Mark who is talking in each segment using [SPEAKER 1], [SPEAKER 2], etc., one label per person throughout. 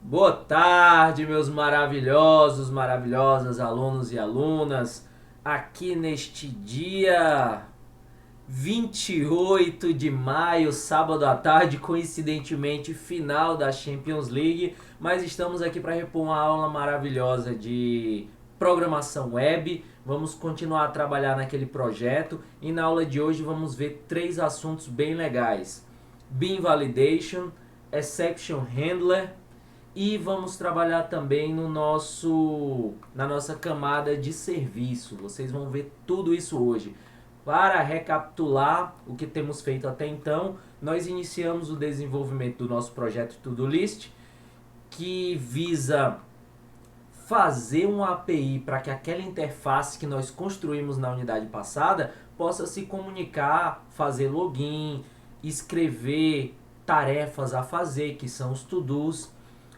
[SPEAKER 1] Boa tarde, meus maravilhosos, maravilhosas alunos e alunas. Aqui neste dia 28 de maio, sábado à tarde, coincidentemente final da Champions League, mas estamos aqui para repor uma aula maravilhosa de programação web. Vamos continuar a trabalhar naquele projeto e na aula de hoje vamos ver três assuntos bem legais: Bean Validation, Exception Handler e vamos trabalhar também na nossa camada de serviço. Vocês vão ver tudo isso hoje. Para recapitular o que temos feito até então, nós iniciamos o desenvolvimento do nosso projeto To Do List, que visa fazer uma API para que aquela interface que nós construímos na unidade passada possa se comunicar, fazer login, escrever tarefas a fazer, que são os to-dos.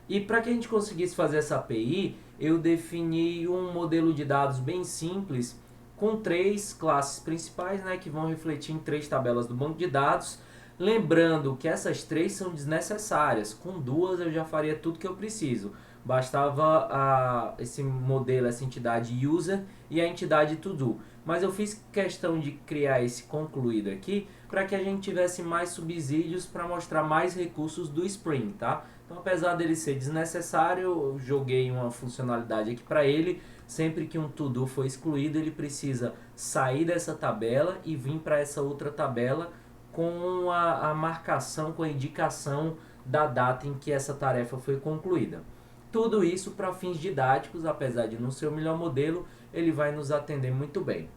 [SPEAKER 1] E para que a gente conseguisse fazer essa API, eu defini um modelo de dados bem simples com três classes principais, né, que vão refletir em três tabelas do banco de dados. Lembrando que essas três são desnecessárias. Com duas eu já faria tudo que eu preciso. Bastava esse modelo, essa entidade user e a entidade to do. Mas eu fiz questão de criar esse concluído aqui para que a gente tivesse mais subsídios para mostrar mais recursos do Spring, tá? Então, apesar dele ser desnecessário, eu joguei uma funcionalidade aqui para ele. Sempre que um to-do for excluído, ele precisa sair dessa tabela e vir para essa outra tabela com a marcação, com a indicação da data em que essa tarefa foi concluída. Tudo isso para fins didáticos, apesar de não ser o melhor modelo, ele vai nos atender muito bem.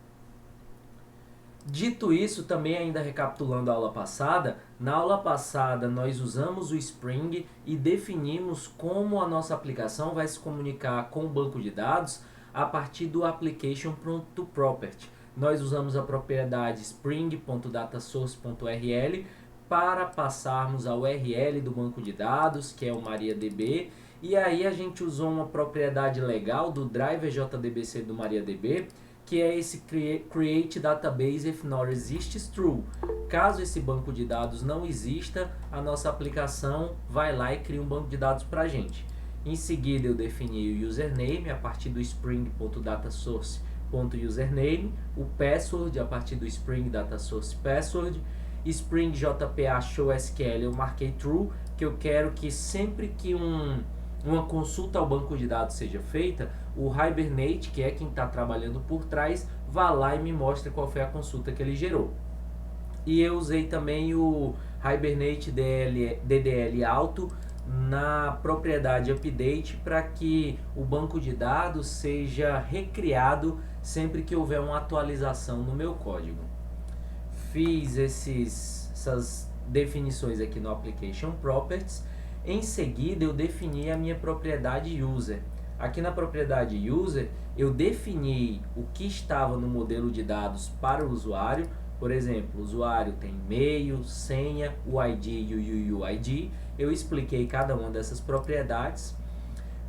[SPEAKER 1] Dito isso, também ainda recapitulando a aula passada, na aula passada nós usamos o Spring e definimos como a nossa aplicação vai se comunicar com o banco de dados a partir do application.property. Nós usamos a propriedade spring.datasource.url para passarmos a URL do banco de dados, que é o MariaDB, e aí a gente usou uma propriedade legal do driver JDBC do MariaDB, que é esse create database if not exists true. Caso esse banco de dados não exista, a nossa aplicação vai lá e cria um banco de dados para a gente. Em seguida eu defini o username a partir do spring.datasource.username, o password a partir do spring datasource password, spring jpa show SQL eu marquei true, que eu quero que sempre que uma consulta ao banco de dados seja feita, o Hibernate, que é quem está trabalhando por trás, vá lá e me mostre qual foi a consulta que ele gerou. E eu usei também o Hibernate DDL Auto na propriedade update para que o banco de dados seja recriado sempre que houver uma atualização no meu código. Fiz essas definições aqui no Application Properties. Em seguida, eu defini a minha propriedade user. Aqui na propriedade user, eu defini o que estava no modelo de dados para o usuário. Por exemplo, o usuário tem e-mail, senha, o ID e o UUID. Eu expliquei cada uma dessas propriedades.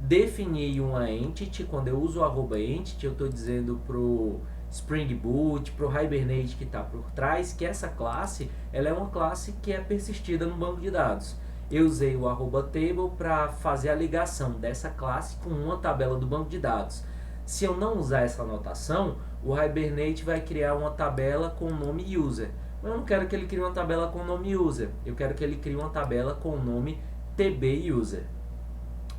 [SPEAKER 1] Defini uma entity. Quando eu uso o @entity, eu estou dizendo para o Spring Boot, para o Hibernate que está por trás, que essa classe ela é uma classe que é persistida no banco de dados. Eu usei o @table para fazer a ligação dessa classe com uma tabela do banco de dados. Se eu não usar essa anotação, o Hibernate vai criar uma tabela com o nome user. Mas eu não quero que ele crie uma tabela com o nome user. Eu quero que ele crie uma tabela com o nome tbuser.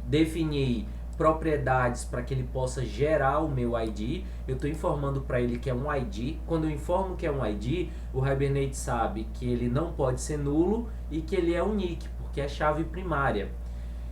[SPEAKER 1] Defini propriedades para que ele possa gerar o meu ID. Eu estou informando para ele que é um ID. Quando eu informo que é um ID, o Hibernate sabe que ele não pode ser nulo e que ele é unique, que é a chave primária.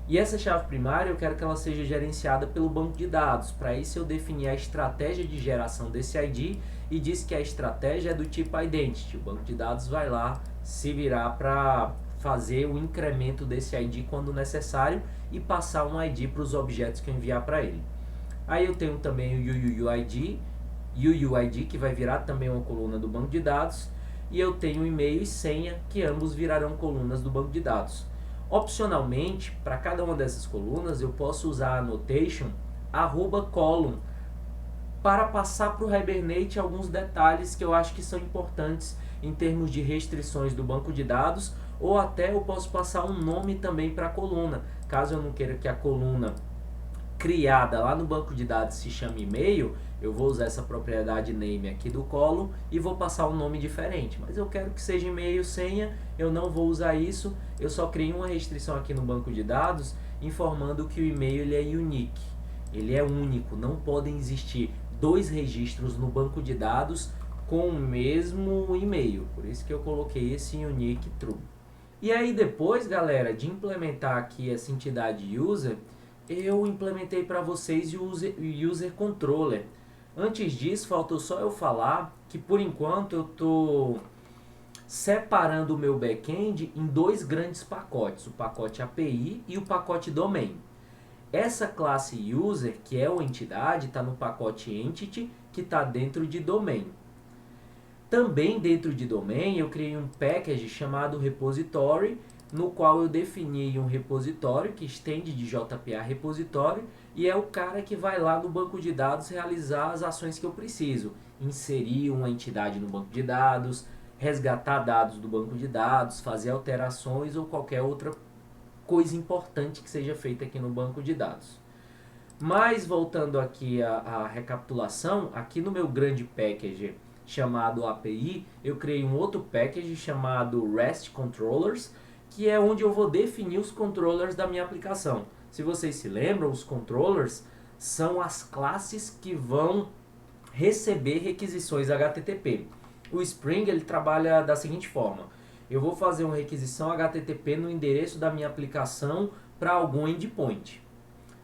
[SPEAKER 1] E essa chave primária eu quero que ela seja gerenciada pelo banco de dados. Para isso eu defini a estratégia de geração desse ID e disse que a estratégia é do tipo Identity. O banco de dados vai lá se virar para fazer o incremento desse ID quando necessário e passar um ID para os objetos que eu enviar para ele. Aí eu tenho também o UUID, que vai virar também uma coluna do banco de dados, e eu tenho e-mail e senha, que ambos virarão colunas do banco de dados. Opcionalmente, para cada uma dessas colunas, eu posso usar a annotation @column para passar para o Hibernate alguns detalhes que eu acho que são importantes em termos de restrições do banco de dados, ou até eu posso passar um nome também para a coluna. caso eu não queira que a coluna criada lá no banco de dados se chame e-mail, eu vou usar essa propriedade name aqui do column e vou passar um nome diferente. Mas eu quero que seja e-mail senha, eu não vou usar isso, eu só criei uma restrição aqui no banco de dados informando que o e-mail ele é unique, ele é único, não podem existir dois registros no banco de dados com o mesmo e-mail, por isso que eu coloquei esse unique true. E aí depois, galera, de implementar aqui essa entidade user, eu implementei para vocês o user controller. Antes disso, faltou só eu falar que por enquanto eu estou separando o meu back-end em dois grandes pacotes, o pacote API e o pacote domain. Essa classe user, que é uma entidade, está no pacote entity, que está dentro de domain. Também dentro de domain eu criei um package chamado repository, no qual eu defini um repositório que estende de JPA repositório e é o cara que vai lá no banco de dados realizar as ações que eu preciso. Inserir uma entidade no banco de dados, resgatar dados do banco de dados, fazer alterações ou qualquer outra coisa importante que seja feita aqui no banco de dados. Mas voltando aqui à recapitulação, aqui no meu grande package chamado API, eu criei um outro package chamado REST Controllers, que é onde eu vou definir os controllers da minha aplicação. Se vocês se lembram, os controllers são as classes que vão receber requisições HTTP. O Spring ele trabalha da seguinte forma: eu vou fazer uma requisição HTTP no endereço da minha aplicação para algum endpoint.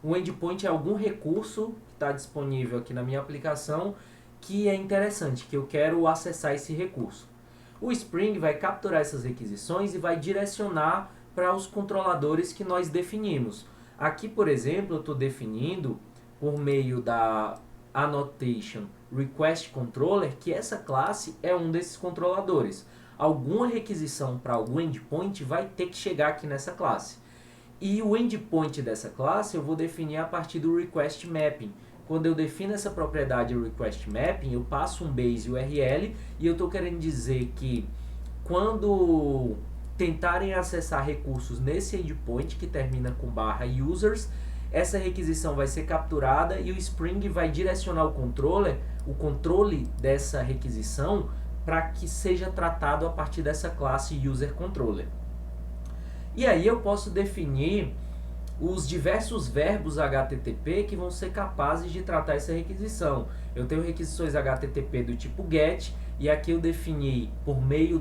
[SPEAKER 1] O endpoint é algum recurso que está disponível aqui na minha aplicação que é interessante, que eu quero acessar esse recurso. O Spring vai capturar essas requisições e vai direcionar para os controladores que nós definimos. Aqui, por exemplo, eu estou definindo por meio da annotation request controller que essa classe é um desses controladores. Alguma requisição para algum endpoint vai ter que chegar aqui nessa classe. E o endpoint dessa classe eu vou definir a partir do request mapping. Quando eu defino essa propriedade request mapping, eu passo um base URL e eu estou querendo dizer que quando tentarem acessar recursos nesse endpoint que termina com /users, essa requisição vai ser capturada e o Spring vai direcionar o controle dessa requisição para que seja tratado a partir dessa classe userController. E aí eu posso definir os diversos verbos HTTP que vão ser capazes de tratar essa requisição. Eu tenho requisições HTTP do tipo GET, e aqui eu defini por meio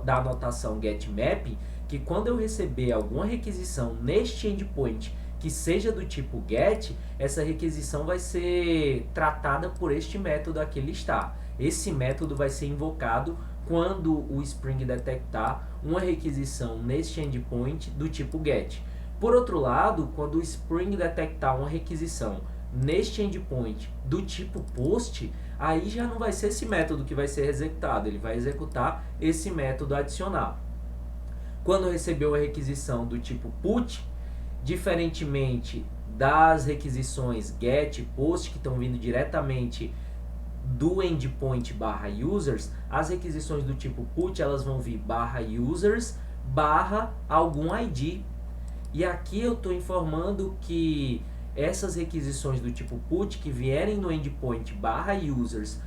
[SPEAKER 1] da anotação getMap, que quando eu receber alguma requisição neste endpoint que seja do tipo GET, essa requisição vai ser tratada por este método aqui listar. Esse método vai ser invocado quando o Spring detectar uma requisição neste endpoint do tipo GET. Por outro lado, quando o Spring detectar uma requisição neste endpoint do tipo POST, aí já não vai ser esse método que vai ser executado, ele vai executar esse método adicional. Quando receber uma requisição do tipo PUT, diferentemente das requisições GET e POST que estão vindo diretamente do endpoint /users, as requisições do tipo PUT elas vão vir /users /algum ID. E aqui eu estou informando que essas requisições do tipo PUT que vierem no endpoint /users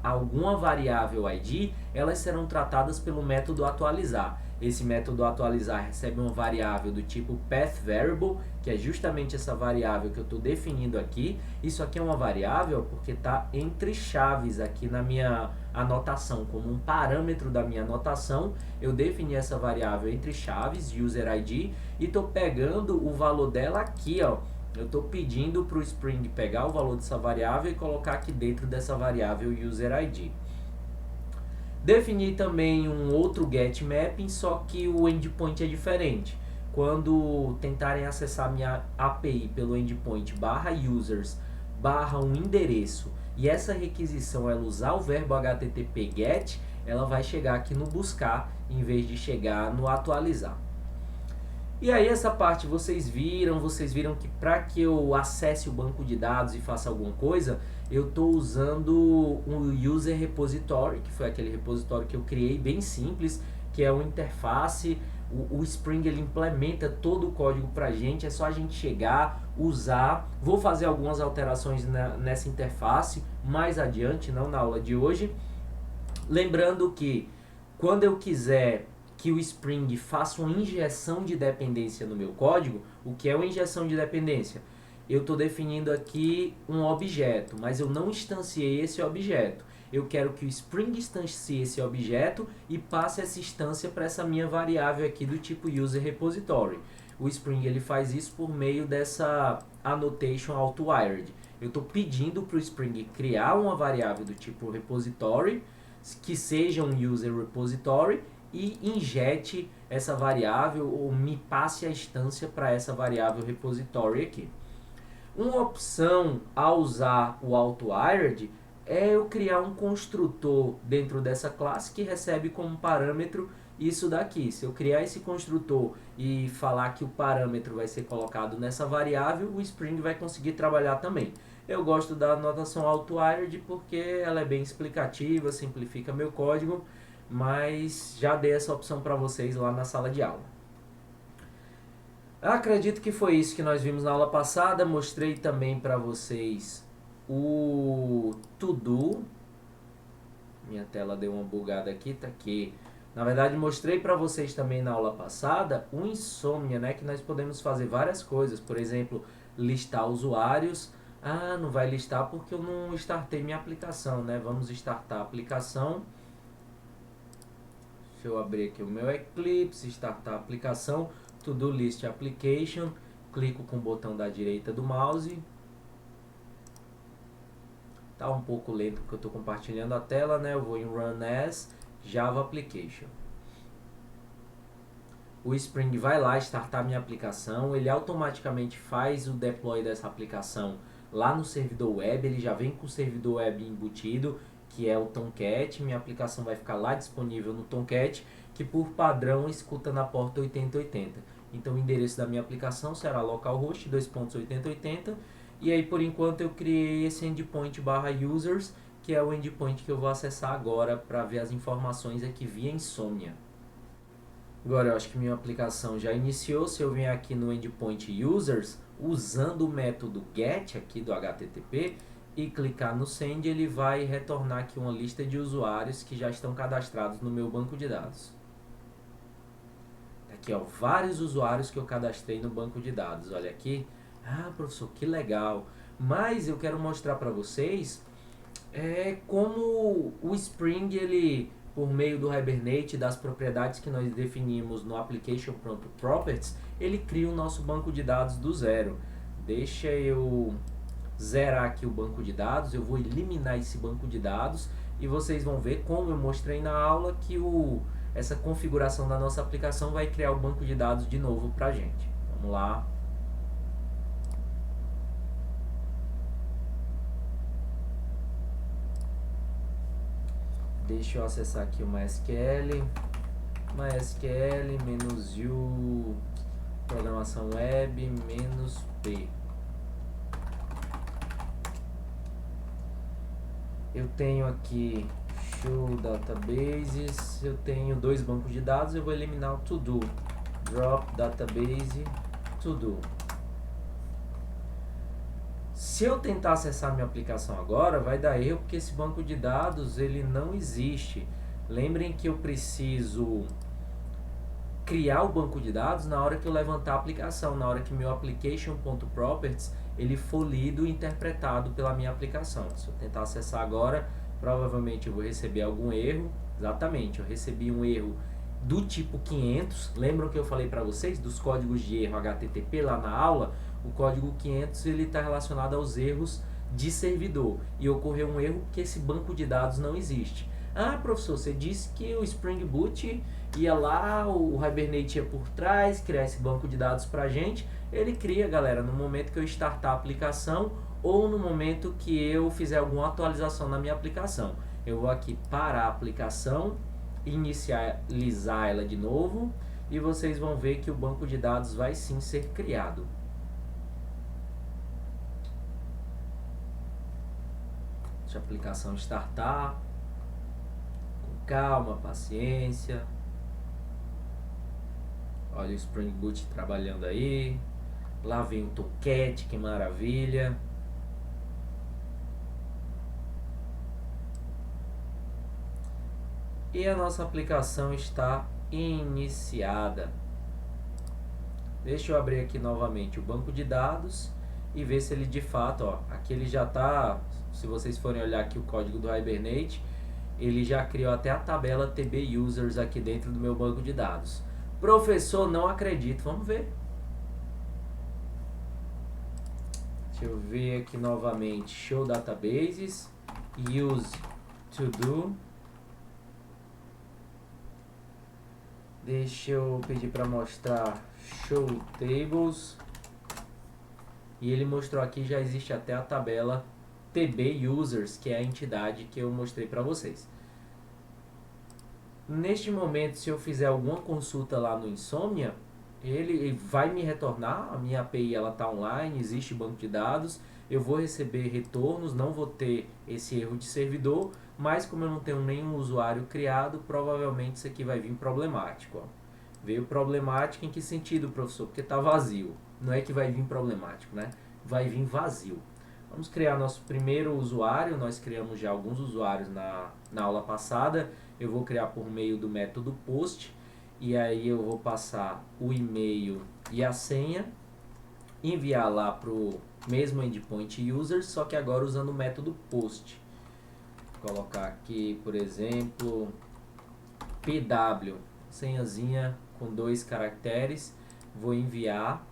[SPEAKER 1] alguma variável ID, elas serão tratadas pelo método atualizar. Esse método atualizar recebe uma variável do tipo pathVariable, que é justamente essa variável que eu estou definindo aqui. Isso aqui é uma variável porque está entre chaves aqui na minha anotação, como um parâmetro da minha anotação. Eu defini essa variável entre chaves, userID, e estou pegando o valor dela aqui, ó. Eu estou pedindo para o Spring pegar o valor dessa variável e colocar aqui dentro dessa variável userID. Defini também um outro getMapping, só que o endpoint é diferente. Quando tentarem acessar minha API pelo endpoint /users um endereço e essa requisição ela usar o verbo HTTP GET, ela vai chegar aqui no buscar em vez de chegar no atualizar. E aí essa parte vocês viram que para que eu acesse o banco de dados e faça alguma coisa, eu estou usando um user repository, que foi aquele repositório que eu criei bem simples, que é uma interface O Spring ele implementa todo o código para a gente, é só a gente chegar, usar. Vou fazer algumas alterações nessa interface mais adiante, não na aula de hoje. Lembrando que quando eu quiser que o Spring faça uma injeção de dependência no meu código, o que é uma injeção de dependência? Eu estou definindo aqui um objeto, mas eu não instanciei esse objeto. Eu quero que o Spring instancie esse objeto e passe essa instância para essa minha variável aqui do tipo user repository. O Spring ele faz isso por meio dessa annotation auto-wired. Eu estou pedindo para o Spring criar uma variável do tipo repository, que seja um user repository, e injete essa variável ou me passe a instância para essa variável repository aqui. Uma opção a usar o auto-wired é eu criar um construtor dentro dessa classe que recebe como parâmetro isso daqui. Se eu criar esse construtor e falar que o parâmetro vai ser colocado nessa variável, o Spring vai conseguir trabalhar também. Eu gosto da notação auto-wired porque ela é bem explicativa, simplifica meu código, mas já dei essa opção para vocês lá na sala de aula. Acredito que foi isso que nós vimos na aula passada. Mostrei também para vocês o to-do. Minha tela deu uma bugada aqui, tá aqui. Na verdade, mostrei para vocês também na aula passada o Insomnia, né? Que nós podemos fazer várias coisas. Por exemplo, listar usuários. Ah, não vai listar porque eu não startei minha aplicação, né? Vamos startar a aplicação. Deixa eu abrir aqui o meu Eclipse, startar a aplicação. To-do list application, clico com o botão da direita do mouse. Tá um pouco lento porque eu estou compartilhando a tela, né? Eu vou em Run as Java Application. O Spring vai lá startar minha aplicação, ele automaticamente faz o deploy dessa aplicação lá no servidor web, ele já vem com o servidor web embutido, que é o Tomcat. Minha aplicação vai ficar lá disponível no Tomcat, que por padrão escuta na porta 8080. Então o endereço da minha aplicação será localhost 2.8080, e aí por enquanto eu criei esse endpoint /users, que é o endpoint que eu vou acessar agora para ver as informações aqui via Insomnia. Agora eu acho que minha aplicação já iniciou. Se eu vier aqui no endpoint users, usando o método get aqui do HTTP e clicar no send, ele vai retornar aqui uma lista de usuários que já estão cadastrados no meu banco de dados. Aqui, ó, vários usuários que eu cadastrei no banco de dados. Olha aqui. Ah, professor, que legal. Mas eu quero mostrar para vocês como o Spring, ele, por meio do Hibernate, das propriedades que nós definimos no Application Properties, ele cria o nosso banco de dados do zero. Deixa eu zerar aqui o banco de dados. Eu vou eliminar esse banco de dados e vocês vão ver, como eu mostrei na aula, que essa configuração da nossa aplicação vai criar o banco de dados de novo para a gente. Vamos lá. Deixa eu acessar aqui o MySQL. MySQL-u programação web -p. Eu tenho aqui show databases, eu tenho dois bancos de dados, eu vou eliminar o to-do. Drop database to-do. Se eu tentar acessar minha aplicação agora, vai dar erro porque esse banco de dados ele não existe. Lembrem que eu preciso criar o banco de dados na hora que eu levantar a aplicação, na hora que meu application.properties ele for lido e interpretado pela minha aplicação. Se eu tentar acessar agora, provavelmente eu vou receber algum erro. Exatamente, eu recebi um erro do tipo 500. Lembram que eu falei para vocês dos códigos de erro HTTP lá na aula? O código 500 ele está relacionado aos erros de servidor, e ocorreu um erro porque esse banco de dados não existe. Ah, professor, você disse que o Spring Boot ia lá, o Hibernate ia por trás, criar esse banco de dados pra gente. Ele cria, galera, no momento que eu startar a aplicação ou no momento que eu fizer alguma atualização na minha aplicação. Eu vou aqui parar a aplicação, inicializar ela de novo, e vocês vão ver que o banco de dados vai sim ser criado. Deixa a aplicação startar. Com calma, paciência. Olha o Spring Boot trabalhando aí. Lá vem o Tomcat, que maravilha. E a nossa aplicação está iniciada. Deixa eu abrir aqui novamente o banco de dados e ver se ele de fato, ó, aqui ele já está, se vocês forem olhar aqui o código do Hibernate, ele já criou até a tabela TB Users aqui dentro do meu banco de dados. Professor, não acredito, vamos ver. Deixa eu ver aqui novamente, Show Databases, Use To Do. Deixa eu pedir para mostrar Show Tables. E ele mostrou aqui, já existe até a tabela TB Users, que é a entidade que eu mostrei para vocês. Neste momento, se eu fizer alguma consulta lá no Insomnia, ele vai me retornar, a minha API ela está online, existe banco de dados, eu vou receber retornos, não vou ter esse erro de servidor, mas como eu não tenho nenhum usuário criado, provavelmente isso aqui vai vir problemático. Ó. Veio problemático em que sentido, professor? Porque está vazio. Não é que vai vir problemático, né? Vai vir vazio. Vamos criar nosso primeiro usuário, nós criamos já alguns usuários na aula passada, eu vou criar por meio do método post, e aí eu vou passar o e-mail e a senha, enviar lá para o mesmo endpoint user, só que agora usando o método post. Vou colocar aqui, por exemplo, pw, senhazinha com 2 caracteres, vou enviar.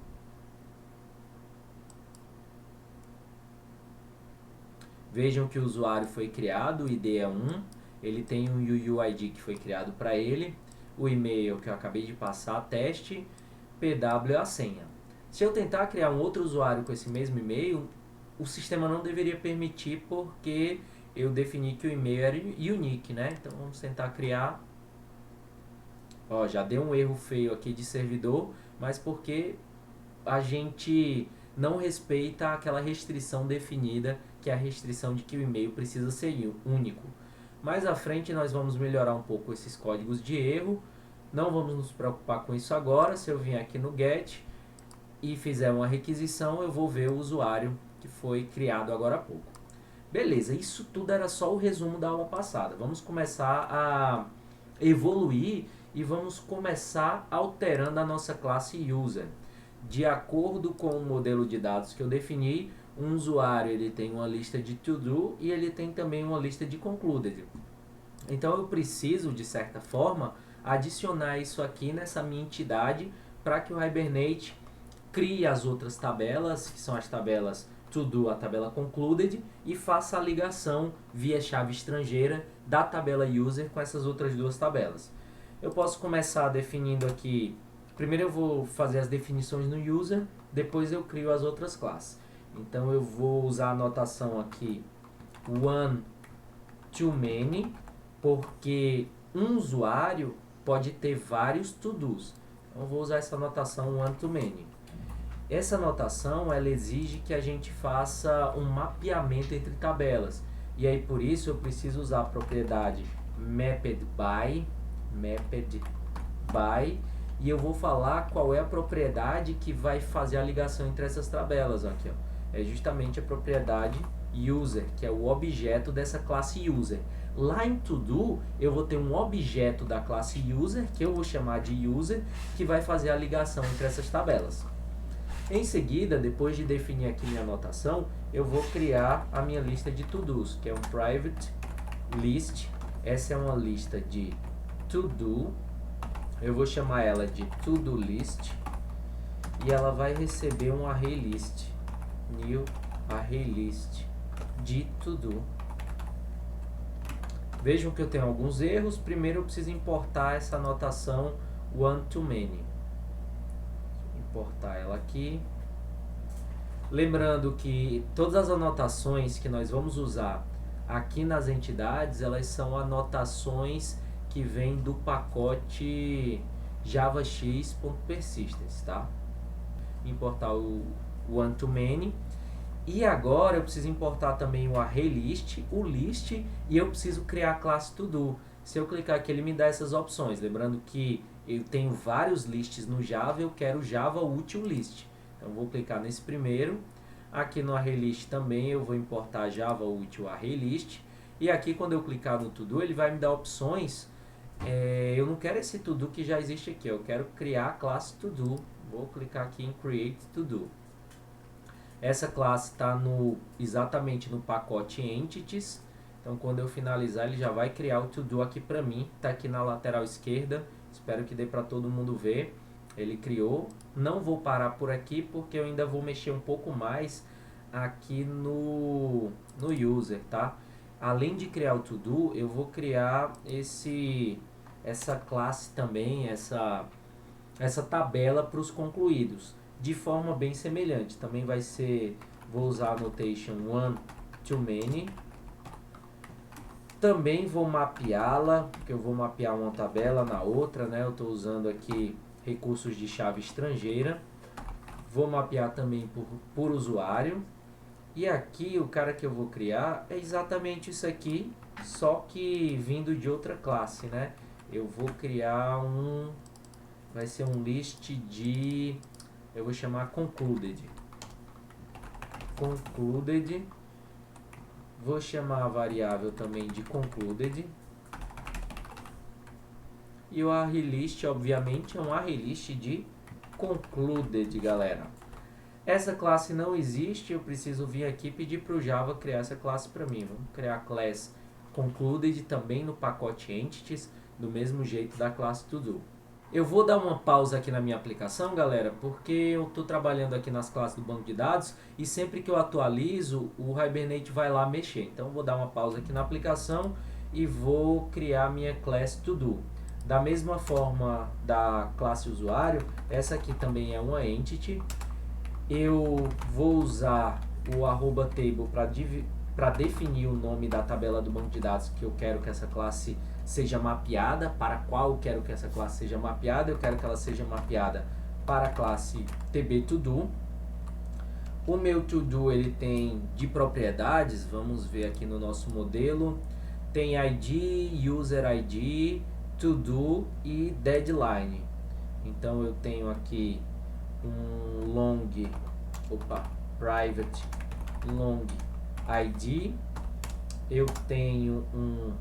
[SPEAKER 1] Vejam que o usuário foi criado, o ID é 1, ele tem um UUID que foi criado para ele, o e-mail que eu acabei de passar, teste, PW é a senha. Se eu tentar criar um outro usuário com esse mesmo e-mail, o sistema não deveria permitir porque eu defini que o e-mail era unique, né? Então vamos tentar criar. Ó, já deu um erro feio aqui de servidor, mas porque a gente não respeita aquela restrição definida, que é a restrição de que o e-mail precisa ser único. Mais à frente nós vamos melhorar um pouco esses códigos de erro, não vamos nos preocupar com isso agora. Se eu vier aqui no get e fizer uma requisição, eu vou ver o usuário que foi criado agora há pouco. Beleza, isso tudo era só o resumo da aula passada. Vamos começar a evoluir e vamos começar alterando a nossa classe user. De acordo com o modelo de dados que eu defini, um usuário ele tem uma lista de to-do e ele tem também uma lista de concluded. Então eu preciso, de certa forma, adicionar isso aqui nessa minha entidade para que o Hibernate crie as outras tabelas, que são as tabelas to-do, a tabela concluded, e faça a ligação via chave estrangeira da tabela user com essas outras duas tabelas. Eu posso começar definindo aqui. Primeiro eu vou fazer as definições no user, depois eu crio as outras classes. Então eu vou usar a notação aqui one to many, porque um usuário pode ter vários to-dos. Então eu vou usar essa notação one to many. Essa notação ela exige que a gente faça um mapeamento entre tabelas. E aí por isso eu preciso usar a propriedade mapped by, e eu vou falar qual é a propriedade que vai fazer a ligação entre essas tabelas. Aqui, ó. É justamente a propriedade user, que é o objeto dessa classe user. Lá em to-do, eu vou ter um objeto da classe user, que eu vou chamar de user, que vai fazer a ligação entre essas tabelas. Em seguida, depois de definir aqui minha anotação, eu vou criar a minha lista de to-dos, que é um private list. Essa é uma lista de to-do. Eu vou chamar ela de to-do list e ela vai receber um array list, new array list de to-do. Vejam que eu tenho alguns erros. Primeiro eu preciso importar essa anotação one to many. Importar ela aqui. Lembrando que todas as anotações que nós vamos usar aqui nas entidades, elas são anotações que vêm do pacote javax.persistence, tá? Importar o one to many. E agora eu preciso importar também o array list, o list, e eu preciso criar a classe to do. Se eu clicar aqui, ele me dá essas opções. Lembrando que eu tenho vários lists no Java, eu quero Java Util List. Então vou clicar nesse primeiro. Aqui no ArrayList também eu vou importar Java Util ArrayList. E aqui quando eu clicar no To-Do, ele vai me dar opções. Eu não quero esse To-Do que já existe aqui, eu quero criar a classe To-Do. Vou clicar aqui em Create To-Do. Essa classe está exatamente no pacote Entities. Então quando eu finalizar, ele já vai criar o To-Do aqui para mim. Está aqui na lateral esquerda. Espero que dê para todo mundo ver. Ele criou. Não vou parar por aqui porque eu ainda vou mexer um pouco mais aqui no user, tá? Além de criar o To-Do, eu vou criar essa classe também, essa tabela para os concluídos, de forma bem semelhante. Também vai ser, vou usar a notation one to many. Também vou mapeá-la, porque eu vou mapear uma tabela na outra, né? Eu estou usando aqui recursos de chave estrangeira. Vou mapear também por usuário. E aqui o cara que eu vou criar é exatamente isso aqui, só que vindo de outra classe, né? Eu vou criar vai ser um list de, eu vou chamar concluded. Vou chamar a variável também de concluded. E o ArrayList, obviamente, é um ArrayList de concluded, galera. Essa classe não existe, eu preciso vir aqui e pedir para o Java criar essa classe para mim. Vamos criar a class concluded também no pacote entities, do mesmo jeito da classe todo. Eu vou dar uma pausa aqui na minha aplicação, galera, porque eu estou trabalhando aqui nas classes do banco de dados e sempre que eu atualizo, o Hibernate vai lá mexer. Então, eu vou dar uma pausa aqui na aplicação e vou criar minha class todo. Da mesma forma da classe usuário, essa aqui também é uma entity. Eu vou usar o @table para definir o nome da tabela do banco de dados que eu quero que essa classe seja mapeada, para qual eu quero que essa classe seja mapeada. Eu quero que ela seja mapeada para a classe TB_todo. O meu to-do ele tem de propriedades, vamos ver aqui no nosso modelo, tem ID, user ID, to-do e deadline. Então eu tenho aqui um private long ID, eu tenho um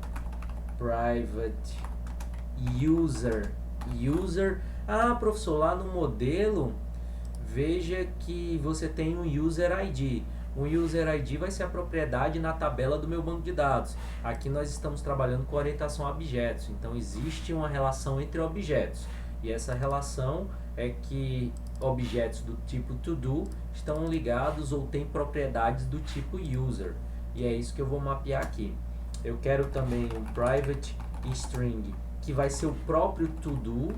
[SPEAKER 1] private user. Professor, lá no modelo veja que você tem um user ID. O user ID vai ser a propriedade na tabela do meu banco de dados. Aqui nós estamos trabalhando com orientação a objetos, então existe uma relação entre objetos. E essa relação é que objetos do tipo to-do estão ligados ou têm propriedades do tipo user. E é isso que eu vou mapear aqui. Eu quero também um private string, que vai ser o próprio to-do,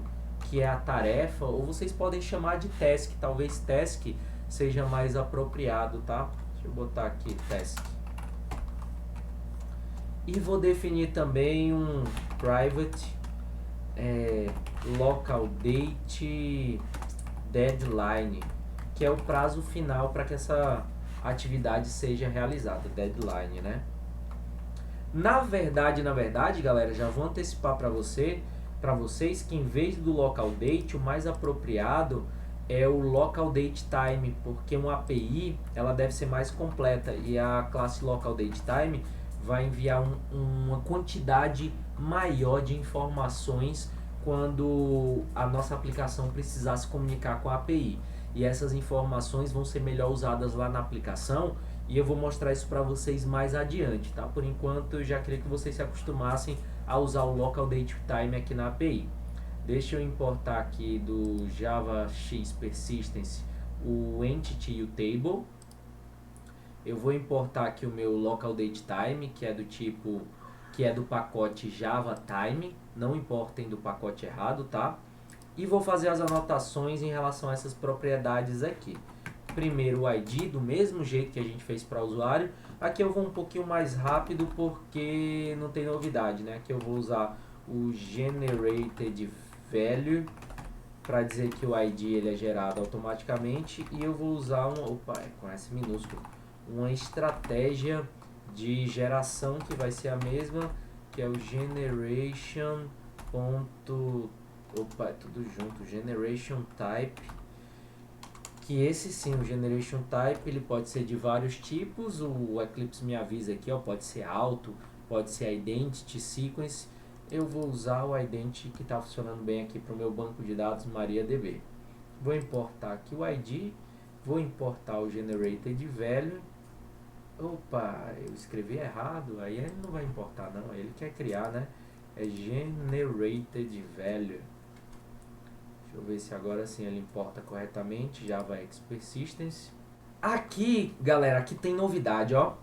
[SPEAKER 1] que é a tarefa, ou vocês podem chamar de task. Talvez task seja mais apropriado, tá? Deixa eu botar aqui task. E vou definir também um private local date deadline, que é o prazo final para que essa atividade seja realizada, deadline, né? Na verdade, galera, já vou antecipar para vocês que em vez do local date, o mais apropriado é o local date time, porque uma API ela deve ser mais completa e a classe local date time vai enviar uma quantidade maior de informações quando a nossa aplicação precisar se comunicar com a API. E essas informações vão ser melhor usadas lá na aplicação e eu vou mostrar isso para vocês mais adiante, tá? Por enquanto eu já queria que vocês se acostumassem a usar o local date time aqui na API. Deixa eu importar aqui do JavaX Persistence o entity e o table. Eu vou importar aqui o meu local date time, que é do pacote Java Time, não importem do pacote errado, tá? E vou fazer as anotações em relação a essas propriedades aqui. Primeiro o ID, do mesmo jeito que a gente fez para o usuário. Aqui eu vou um pouquinho mais rápido porque não tem novidade, né? Aqui eu vou usar o generated value para dizer que o ID ele é gerado automaticamente, e eu vou usar com S minúsculo, uma estratégia de geração que vai ser a mesma, que é o generation.type. Opa, é tudo junto. Generation Type. Que esse sim, o Generation Type, ele pode ser de vários tipos. O Eclipse me avisa aqui, ó, pode ser auto, pode ser Identity, Sequence. Eu vou usar o Identity que está funcionando bem aqui para o meu banco de dados MariaDB. Vou importar aqui o ID, vou importar o Generated Value. Opa, eu escrevi errado, aí ele não vai importar não, ele quer criar, né? É Generated Value. Deixa eu ver se agora sim ele importa corretamente. Java X Persistence. Aqui, galera, aqui tem novidade, ó.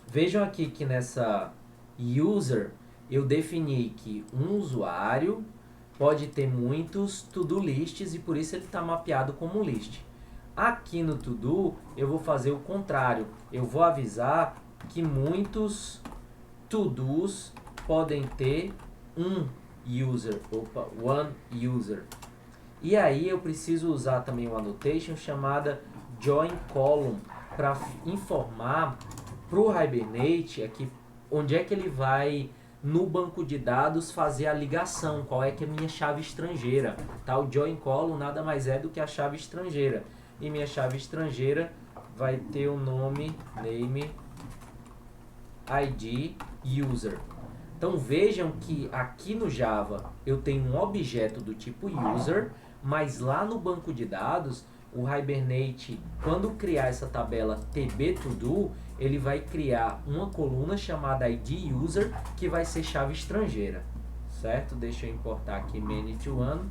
[SPEAKER 1] Vejam aqui que nessa user eu defini que um usuário pode ter muitos to-do lists e por isso ele está mapeado como um list. Aqui no to-do eu vou fazer o contrário. Eu vou avisar que muitos to-dos podem ter um user, one user. E aí eu preciso usar também uma annotation chamada join column para informar para o Hibernate aqui onde é que ele vai no banco de dados fazer a ligação, qual é que é a minha chave estrangeira. Tá? O join column nada mais é do que a chave estrangeira. E minha chave estrangeira vai ter o nome, name, ID, user. Então vejam que aqui no Java eu tenho um objeto do tipo user, mas lá no banco de dados, o Hibernate, quando criar essa tabela tb_todo, ele vai criar uma coluna chamada ID user, que vai ser chave estrangeira, certo? Deixa eu importar aqui many to one.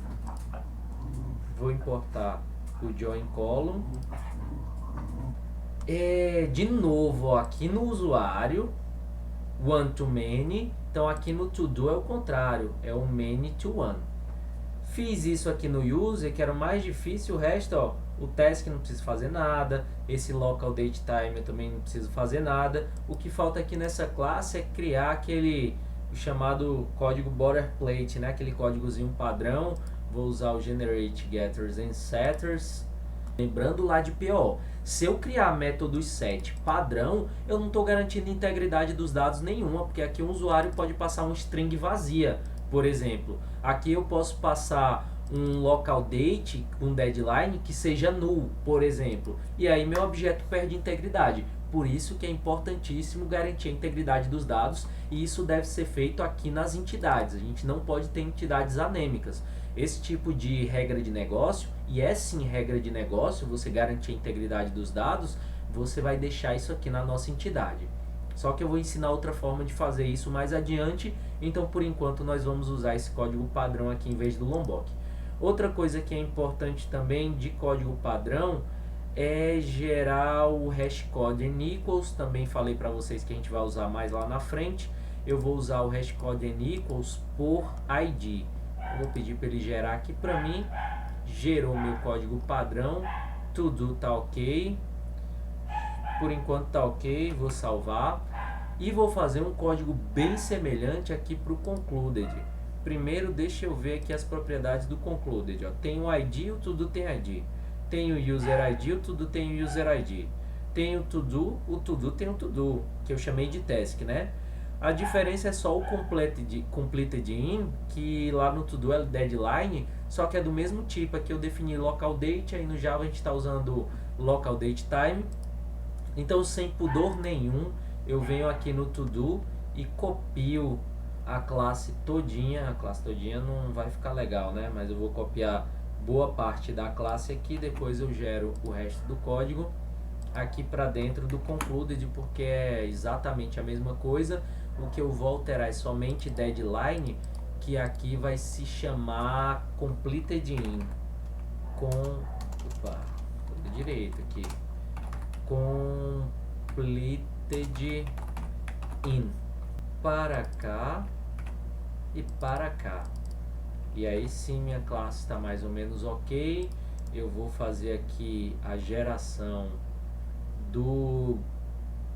[SPEAKER 1] Vou importar o join column. De novo, ó, aqui no usuário, one to many. Então aqui no to-do é o contrário, é o many to one. Fiz isso aqui no user, que era o mais difícil. O resto, ó, o task não preciso fazer nada. Esse local date time eu também não preciso fazer nada. O que falta aqui nessa classe é criar aquele chamado código boilerplate, né? Aquele códigozinho padrão. Vou usar o generate getters and setters. Lembrando lá de PO, se eu criar métodos set padrão, eu não estou garantindo integridade dos dados nenhuma, porque aqui o usuário pode passar uma string vazia, por exemplo. Aqui eu posso passar um local date, um deadline que seja null, por exemplo. E aí meu objeto perde integridade. Por isso que é importantíssimo garantir a integridade dos dados, e isso deve ser feito aqui nas entidades. A gente não pode ter entidades anêmicas. Esse tipo de regra de negócio, e é sim regra de negócio, você garantir a integridade dos dados, você vai deixar isso aqui na nossa entidade. Só que eu vou ensinar outra forma de fazer isso mais adiante, então por enquanto nós vamos usar esse código padrão aqui em vez do Lombok. Outra coisa que é importante também de código padrão é gerar o hashcode equals. Também falei para vocês que a gente vai usar mais lá na frente. Eu vou usar o hashcode equals por ID. Eu vou pedir para ele gerar aqui para mim. Gerou meu código padrão. Tudo tá ok. Por enquanto tá ok. Vou salvar. E vou fazer um código bem semelhante aqui para o concluded. Primeiro deixa eu ver aqui as propriedades do concluded. Ó. Tem o ID, o tudo tem ID. Tem o user ID, o tudo tem o user ID. Tem o tudo tem o tudo, que eu chamei de task, né? A diferença é só o completed in, que lá no to-do é deadline, só que é do mesmo tipo. Aqui eu defini local date, aí no Java a gente está usando local date time. Então, sem pudor nenhum, eu venho aqui no to-do e copio a classe todinha. A classe todinha não vai ficar legal, né? Mas eu vou copiar boa parte da classe aqui, depois eu gero o resto do código aqui para dentro do concluded, porque é exatamente a mesma coisa. O que eu vou alterar é somente deadline, que aqui vai se chamar completed in, direito aqui, completed in, para cá e para cá. E aí sim minha classe está mais ou menos ok. Eu vou fazer aqui a geração do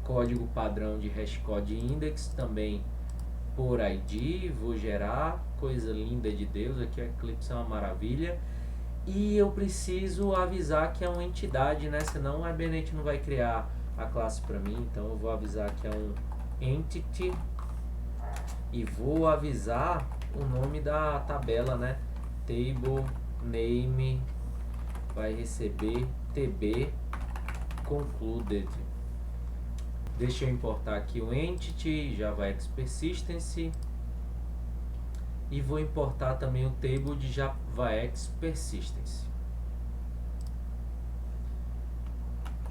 [SPEAKER 1] código padrão de hashcode index também por ID. Vou gerar, coisa linda de Deus, aqui a Eclipse é uma maravilha. E eu preciso avisar que é uma entidade, né? Senão o Hibernate não vai criar a classe para mim. Então eu vou avisar que é um entity e vou avisar o nome da tabela, né? table name vai receber tb concluded. Deixa eu importar aqui o entity JavaX persistence e vou importar também o table de JavaX persistence.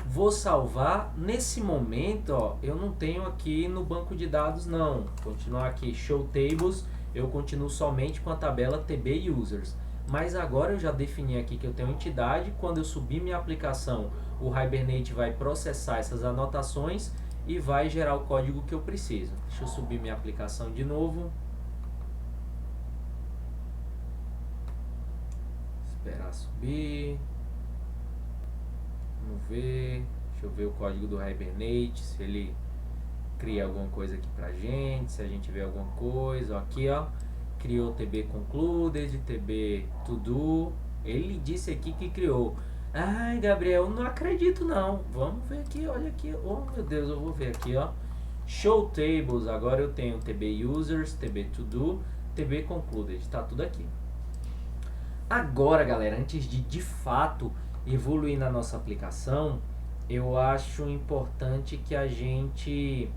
[SPEAKER 1] Vou salvar. Nesse momento, ó, eu não tenho aqui no banco de dados não. Continuar aqui show tables, eu continuo somente com a tabela tb users. Mas agora eu já defini aqui que eu tenho entidade. Quando eu subir minha aplicação, o Hibernate vai processar essas anotações e vai gerar o código que eu preciso. Deixa eu subir minha aplicação de novo. Esperar subir. Vamos ver. Deixa eu ver o código do Hibernate, se ele cria alguma coisa aqui pra gente, se a gente vê alguma coisa. Ó, aqui, ó, criou tb concluded, tb to do. Ele disse aqui que criou. Ai, Gabriel, não acredito não. Vamos ver aqui, olha aqui. Oh, meu Deus, eu vou ver aqui, ó. Show tables, agora eu tenho tb users, tb to do, tb concluded, tá tudo aqui. Agora, galera, antes de fato evoluir na nossa aplicação, eu acho importante que a gente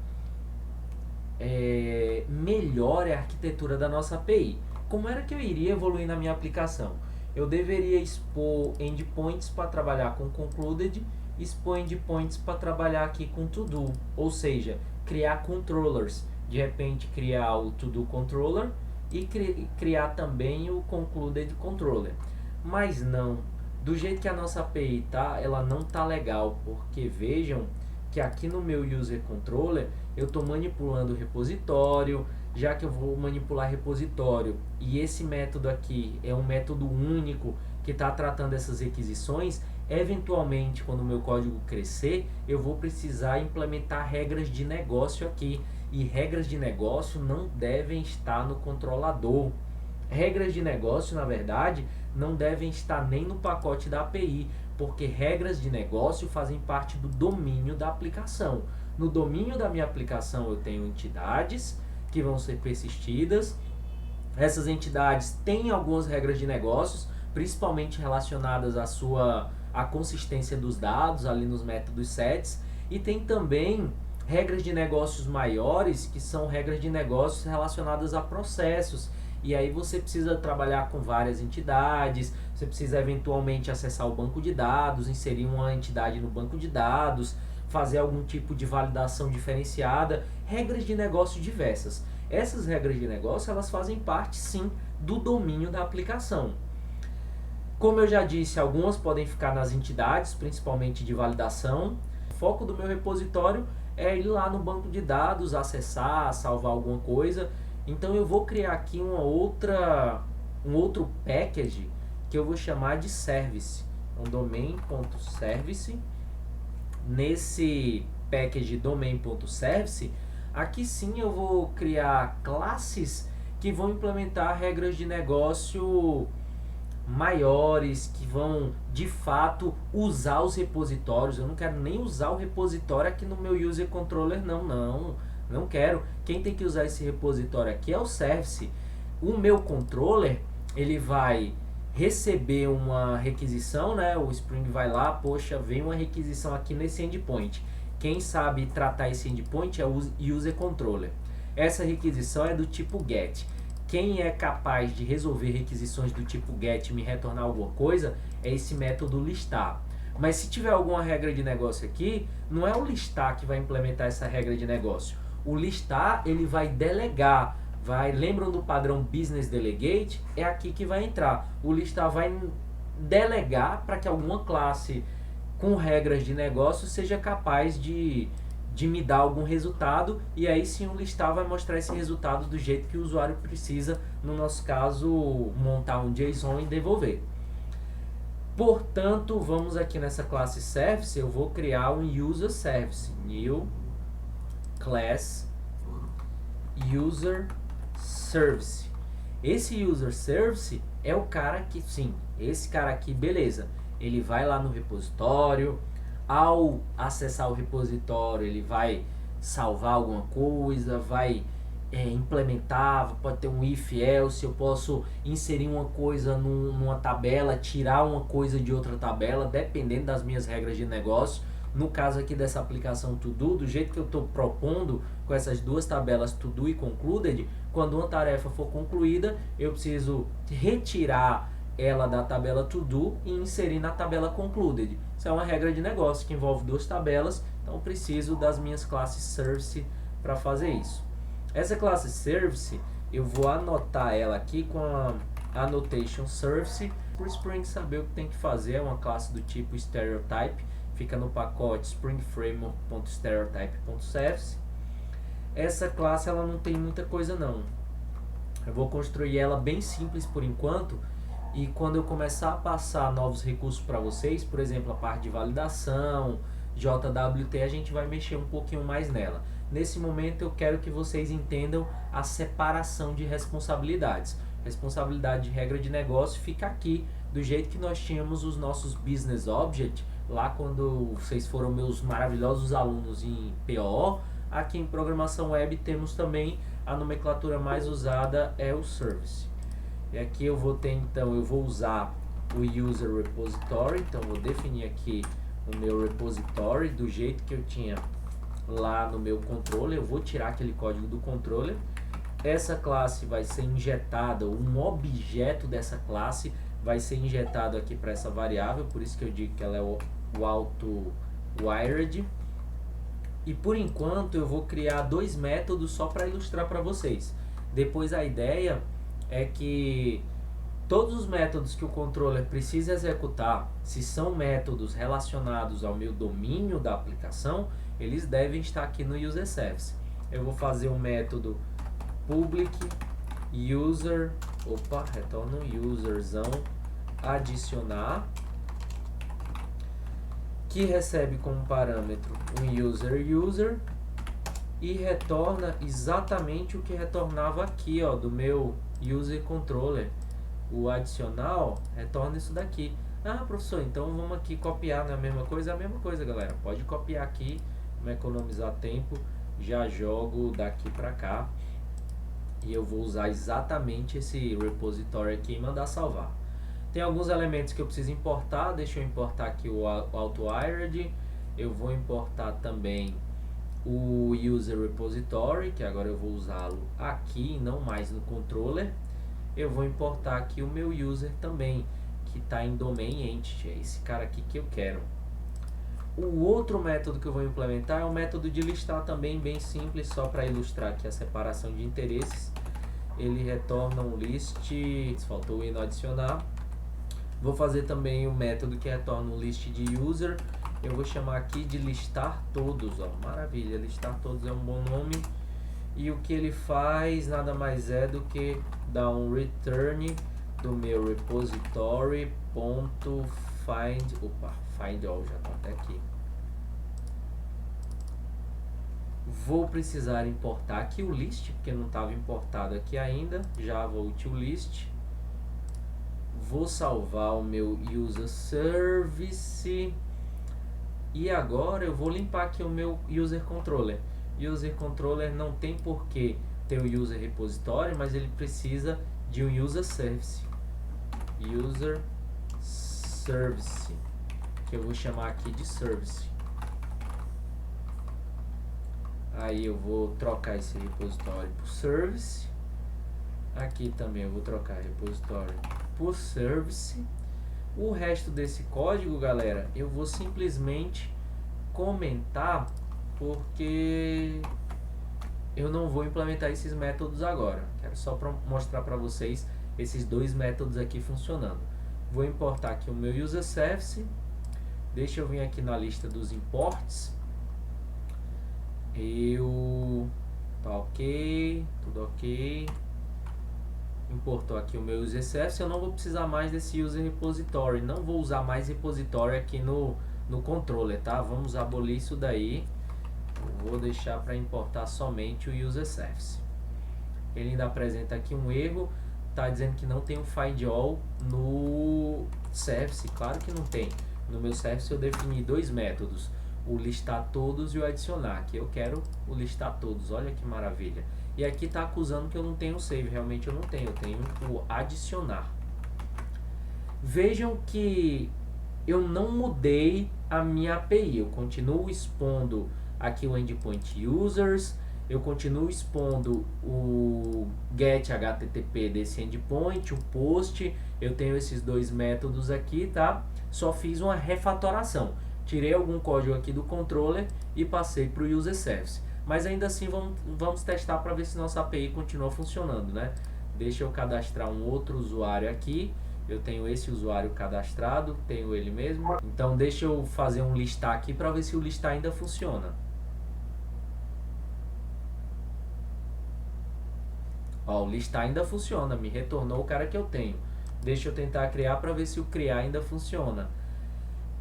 [SPEAKER 1] melhore a arquitetura da nossa API. Como era que eu iria evoluir na minha aplicação? Eu deveria expor endpoints para trabalhar com concluded, expor endpoints para trabalhar aqui com to-do, ou seja, criar controllers. De repente criar o to-do controller e criar também o concluded controller. Mas não, do jeito que a nossa API tá, ela não tá legal, porque vejam que aqui no meu user controller eu estou manipulando o repositório. Já que eu vou manipular repositório e esse método aqui é um método único que está tratando essas requisições, eventualmente quando o meu código crescer eu vou precisar implementar regras de negócio aqui, e regras de negócio não devem estar no controlador. Regras de negócio, na verdade, não devem estar nem no pacote da API, porque regras de negócio fazem parte do domínio da aplicação. No domínio da minha aplicação eu tenho entidades que vão ser persistidas. Essas entidades têm algumas regras de negócios, principalmente relacionadas à consistência dos dados ali nos métodos sets, e tem também regras de negócios maiores, que são regras de negócios relacionadas a processos. E aí você precisa trabalhar com várias entidades, você precisa eventualmente acessar o banco de dados, inserir uma entidade no banco de dados, fazer algum tipo de validação diferenciada, regras de negócio diversas. Essas regras de negócio, elas fazem parte sim do domínio da aplicação. Como eu já disse, algumas podem ficar nas entidades, principalmente de validação. O foco do meu repositório é ir lá no banco de dados, acessar, salvar alguma coisa. Então eu vou criar aqui um outro package que eu vou chamar de service. Então domain.service. Nesse package domain.service, aqui sim eu vou criar classes que vão implementar regras de negócio maiores, que vão de fato usar os repositórios. Eu não quero nem usar o repositório aqui no meu user controller, não quero. Quem tem que usar esse repositório aqui é o service. O meu controller, ele vai receber uma requisição, né? O Spring vai lá, poxa, vem uma requisição aqui nesse endpoint. Quem sabe tratar esse endpoint é o user controller. Essa requisição é do tipo get. Quem é capaz de resolver requisições do tipo get e me retornar alguma coisa é esse método listar. Mas se tiver alguma regra de negócio aqui, não é o listar que vai implementar essa regra de negócio. O listar, ele vai delegar. Lembram do padrão Business Delegate? É aqui que vai entrar. O listar vai delegar para que alguma classe com regras de negócio seja capaz de me dar algum resultado, e aí sim o listar vai mostrar esse resultado do jeito que o usuário precisa, no nosso caso, montar um JSON e devolver. Portanto, vamos aqui nessa classe Service, eu vou criar um User Service, New Class User Service. Esse User Service é o cara que, sim, esse cara aqui, beleza, ele vai lá no repositório, ao acessar o repositório ele vai salvar alguma coisa, vai implementar, pode ter um if else, eu posso inserir uma coisa numa tabela, tirar uma coisa de outra tabela, dependendo das minhas regras de negócio. No caso aqui dessa aplicação To-Do, do jeito que eu estou propondo com essas duas tabelas To-Do e Concluded, quando uma tarefa for concluída, eu preciso retirar ela da tabela To-Do e inserir na tabela Concluded. Isso é uma regra de negócio que envolve duas tabelas, então eu preciso das minhas classes Service para fazer isso. Essa classe Service, eu vou anotar ela aqui com a Annotation Service, para o Spring saber o que tem que fazer. É uma classe do tipo Stereotype, fica no pacote springframework.stereotype.service. Essa classe ela não tem muita coisa não. Eu vou construir ela bem simples por enquanto, e quando eu começar a passar novos recursos para vocês, por exemplo, a parte de validação, JWT, a gente vai mexer um pouquinho mais nela. Nesse momento eu quero que vocês entendam a separação de responsabilidades. Responsabilidade de regra de negócio fica aqui, do jeito que nós tínhamos os nossos Business Object, lá quando vocês foram meus maravilhosos alunos em PO. Aqui em Programação Web temos também a nomenclatura mais usada é o Service. E aqui eu vou ter, então, eu vou usar o User Repository, então vou definir aqui o meu repository do jeito que eu tinha lá no meu controller. Eu vou tirar aquele código do controller. Essa classe vai ser injetada, um objeto dessa classe vai ser injetado aqui para essa variável, por isso que eu digo que ela é o auto-wired. E por enquanto eu vou criar dois métodos só para ilustrar para vocês. Depois a ideia é que todos os métodos que o controller precisa executar, se são métodos relacionados ao meu domínio da aplicação, eles devem estar aqui no user service. Eu vou fazer um método public user, retorna um userzão, adicionar, que recebe como parâmetro um user e retorna exatamente o que retornava aqui, ó, do meu user controller. O adicional retorna isso daqui. Ah, professor, então vamos aqui copiar, não é a mesma coisa? É a mesma coisa, galera. Pode copiar aqui, vamos economizar tempo. Já jogo daqui para cá e eu vou usar exatamente esse repository aqui e mandar salvar. Tem alguns elementos que eu preciso importar. Deixa eu importar aqui o auto-wired. Eu vou importar também o user repository, que agora eu vou usá-lo aqui e não mais no controller. Eu vou importar aqui o meu user também, que está em domain entity, é esse cara aqui que eu quero. O outro método que eu vou implementar é o método de listar, também bem simples, só para ilustrar aqui a separação de interesses. Ele retorna um list, faltou o no adicionar. Vou fazer também o método que retorna um list de user. Eu vou chamar aqui de listar todos, ó. Maravilha, listar todos é um bom nome. E o que ele faz nada mais é do que dar um return do meu repository ponto find, find all, já tá até aqui. Vou precisar importar aqui o list, porque não estava importado aqui ainda. Java util-list. Vou salvar o meu user service. E agora eu vou limpar aqui o meu user controller. User controller não tem por que ter o user repository, mas ele precisa de um user service. User service, que eu vou chamar aqui de service. Aí eu vou trocar esse repositório por service. Aqui também eu vou trocar repositório por service. O resto desse código, galera, eu vou simplesmente comentar, porque eu não vou implementar esses métodos agora. Quero só mostrar para vocês esses dois métodos aqui funcionando. Vou importar aqui o meu user service. Deixa eu vir aqui na lista dos imports. Tá ok, tudo ok. Importou aqui o meu user service. Eu não vou precisar mais desse user repository. Não vou usar mais repository aqui no controller, tá? Vamos abolir isso daí. Eu vou deixar para importar somente o user service. Ele ainda apresenta aqui um erro. Tá dizendo que não tem um find all no service. Claro que não tem. No meu service eu defini dois métodos, o listar todos e o adicionar, que eu quero o listar todos. Olha que maravilha. E aqui está acusando que eu não tenho save, realmente eu não tenho, eu tenho o adicionar. Vejam que eu não mudei a minha API, eu continuo expondo aqui o endpoint users, eu continuo expondo o get HTTP desse endpoint, o post, eu tenho esses dois métodos aqui, tá? Só fiz uma refatoração, tirei algum código aqui do controller e passei para o user service. Mas ainda assim vamos testar para ver se nossa API continua funcionando, né? Deixa eu cadastrar um outro usuário aqui. Eu tenho esse usuário cadastrado, tenho ele mesmo. Então deixa eu fazer um listar aqui para ver se o listar ainda funciona. Ó, o listar ainda funciona, me retornou o cara que eu tenho. Deixa eu tentar criar para ver se o criar ainda funciona.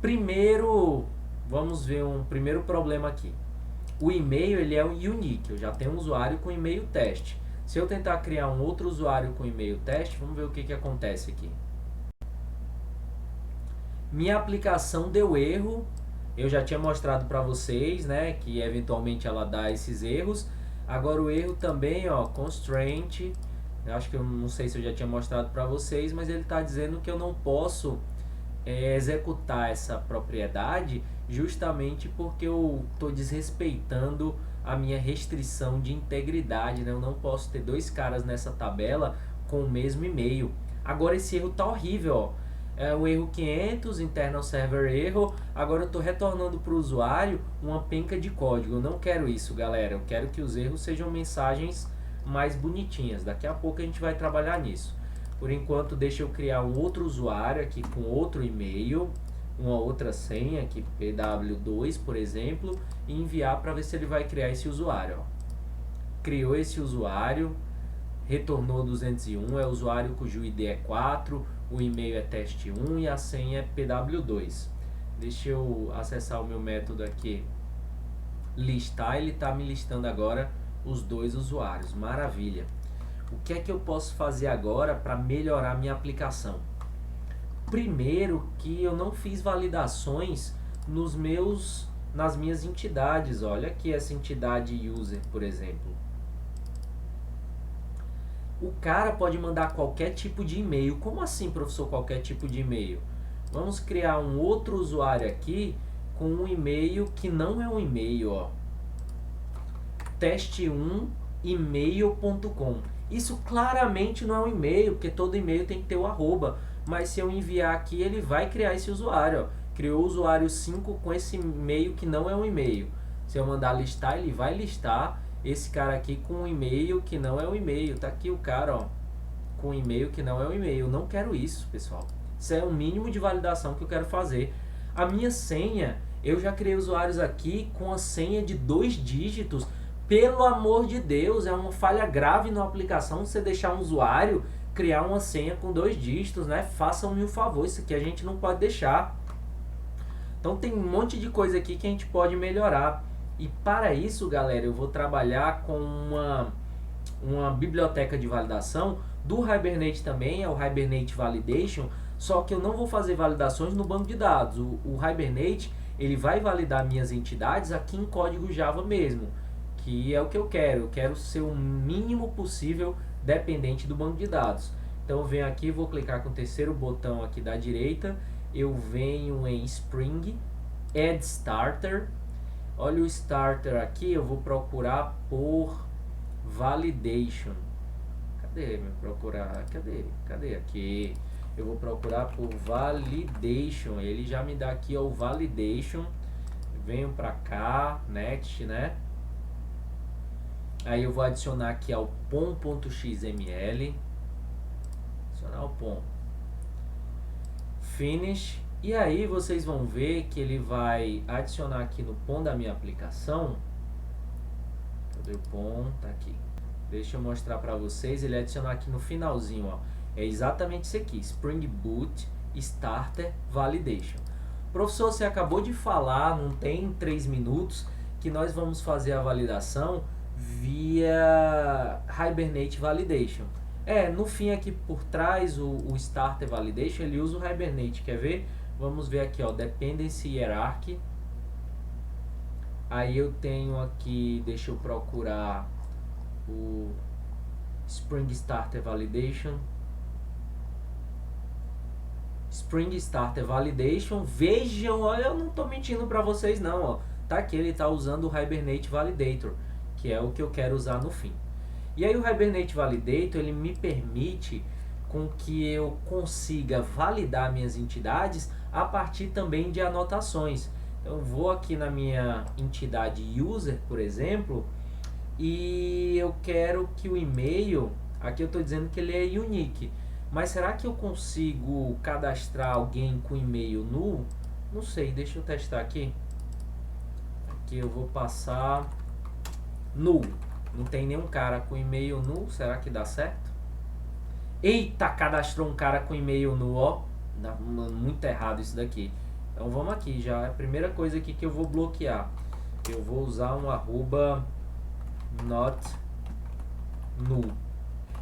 [SPEAKER 1] Primeiro, vamos ver um primeiro problema aqui. O e-mail ele é unique, eu já tenho um usuário com e-mail teste. Se eu tentar criar um outro usuário com e-mail teste, vamos ver o que acontece aqui. Minha aplicação deu erro, eu já tinha mostrado para vocês, né, que eventualmente ela dá esses erros. Agora o erro também, ó, constraint, eu acho que eu não sei se eu já tinha mostrado para vocês, mas ele está dizendo que eu não posso executar essa propriedade justamente porque eu estou desrespeitando a minha restrição de integridade, né? Eu não posso ter dois caras nessa tabela com o mesmo e-mail. Agora esse erro tá horrível, ó. É o erro 500, internal server erro. Agora eu estou retornando para o usuário uma penca de código. Eu não quero isso, galera. Eu quero que os erros sejam mensagens mais bonitinhas. Daqui a pouco a gente vai trabalhar nisso. Por enquanto, deixa eu criar um outro usuário aqui com outro e-mail, uma outra senha aqui, pw2, por exemplo, e enviar para ver se ele vai criar esse usuário. Ó. Criou esse usuário, retornou 201, é o usuário cujo ID é 4, o e-mail é teste1 e a senha é pw2. Deixa eu acessar o meu método aqui, listar, ele está me listando agora os dois usuários, maravilha. O que é que eu posso fazer agora para melhorar minha aplicação? Primeiro que eu não fiz validações nas minhas entidades. Olha aqui essa entidade user, por exemplo. O cara pode mandar qualquer tipo de e-mail. Como assim, professor, qualquer tipo de e-mail? Vamos criar um outro usuário aqui com um e-mail que não é um e-mail, ó. teste1 email.com. Isso claramente não é um e-mail, porque todo e-mail tem que ter o arroba. Mas se eu enviar aqui, ele vai criar esse usuário. Ó. Criou o usuário 5 com esse e-mail que não é um e-mail. Se eu mandar listar, ele vai listar esse cara aqui com um e-mail que não é um e-mail. Tá aqui o cara, ó, com um e-mail que não é um e-mail. Eu não quero isso, pessoal. Isso é o mínimo de validação que eu quero fazer. A minha senha, eu já criei usuários aqui com a senha de 2 dígitos. Pelo amor de Deus, é uma falha grave na aplicação você deixar um usuário criar uma senha com 2 dígitos, né? Façam-me um favor, isso aqui a gente não pode deixar. Então tem um monte de coisa aqui que a gente pode melhorar. E para isso, galera, eu vou trabalhar com uma biblioteca de validação do Hibernate também, é o Hibernate Validation, só que eu não vou fazer validações no banco de dados. O Hibernate, ele vai validar minhas entidades aqui em código Java mesmo, que é o que eu quero ser o mínimo possível dependente do banco de dados. Então eu venho aqui, vou clicar com o terceiro botão aqui da direita, eu venho em Spring, Add Starter, olha o Starter aqui, eu vou procurar por Validation. Cadê meu procurar? Cadê aqui? Eu vou procurar por Validation, ele já me dá aqui ó, o Validation, venho pra cá, Next, né? Aí eu vou adicionar aqui ao pom.xml, adicionar o pom, finish, e aí vocês vão ver que ele vai adicionar aqui no pom da minha aplicação. Cadê o pom? Tá aqui. Deixa eu mostrar para vocês, ele adicionou aqui no finalzinho, ó. É exatamente isso aqui, Spring Boot Starter Validation. Professor, você acabou de falar, não tem 3 minutos, que nós vamos fazer a validação via Hibernate Validation. No fim aqui por trás, o Starter Validation, ele usa o Hibernate, quer ver? Vamos ver aqui, ó, Dependency Hierarchy. Aí eu tenho aqui, deixa eu procurar o Spring Starter Validation. Spring Starter Validation, vejam, olha, eu não estou mentindo para vocês não, ó. Tá aqui, ele está usando o Hibernate Validator, que é o que eu quero usar no fim. E aí o Hibernate Validator, ele me permite com que eu consiga validar minhas entidades a partir também de anotações. Então eu vou aqui na minha entidade user, por exemplo, e eu quero que o e-mail, aqui eu estou dizendo que ele é unique, mas será que eu consigo cadastrar alguém com e-mail null? Não sei, deixa eu testar aqui. Aqui eu vou passar null. Não tem nenhum cara com e-mail null, será que dá certo? Eita, cadastrou um cara com e-mail null, ó. Muito errado isso daqui. Então vamos aqui, já é a primeira coisa aqui que eu vou bloquear. Eu vou usar um arroba not null.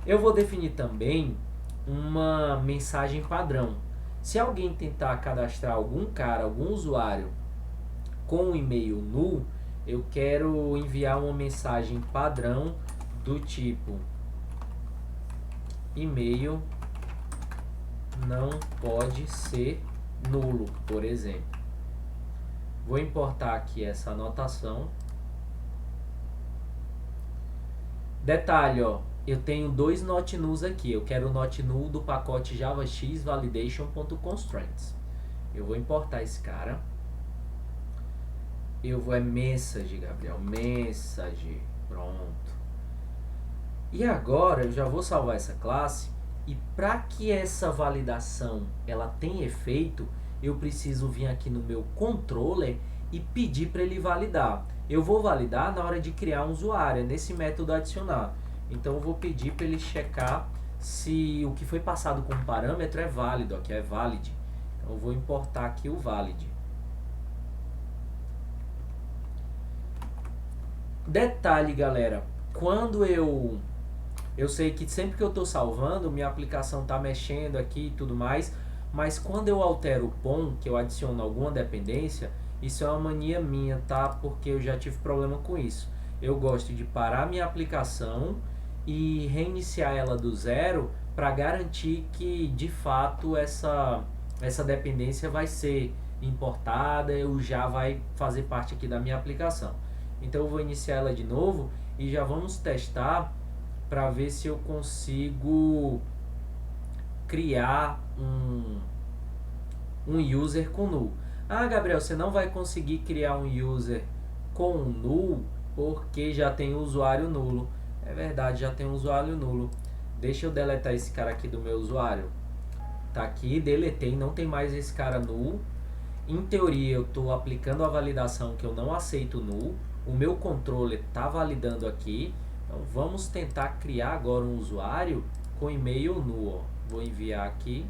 [SPEAKER 1] Eu vou definir também uma mensagem padrão. Se alguém tentar cadastrar algum cara, algum usuário com um e-mail null, eu quero enviar uma mensagem padrão do tipo e-mail não pode ser nulo, por exemplo. Vou importar aqui essa anotação. Detalhe, ó, eu tenho dois not nulls aqui. Eu quero o not null do pacote javax validation.constraints. Eu vou importar esse cara. Eu vou message, Gabriel, message, pronto. E agora eu já vou salvar essa classe, e para que essa validação ela tenha efeito, eu preciso vir aqui no meu controller e pedir para ele validar. Eu vou validar na hora de criar um usuário, nesse método adicionar. Então eu vou pedir para ele checar se o que foi passado como parâmetro é válido, aqui é valid. Então eu vou importar aqui o valid. Detalhe, galera, quando eu sei que sempre que eu estou salvando, minha aplicação está mexendo aqui e tudo mais, mas quando eu altero o POM, que eu adiciono alguma dependência, isso é uma mania minha, tá? Porque eu já tive problema com isso. Eu gosto de parar minha aplicação e reiniciar ela do zero para garantir que, de fato, essa dependência vai ser importada ou já vai fazer parte aqui da minha aplicação. Então eu vou iniciar ela de novo e já vamos testar para ver se eu consigo criar um user com null. Ah, Gabriel, você não vai conseguir criar um user com null porque já tem um usuário nulo. É verdade, já tem um usuário nulo. Deixa eu deletar esse cara aqui do meu usuário. Tá aqui, deletei, não tem mais esse cara null. Em teoria, eu estou aplicando a validação que eu não aceito null. O meu controller está validando aqui. Então vamos tentar criar agora um usuário com e-mail null. Ó. Vou enviar aqui.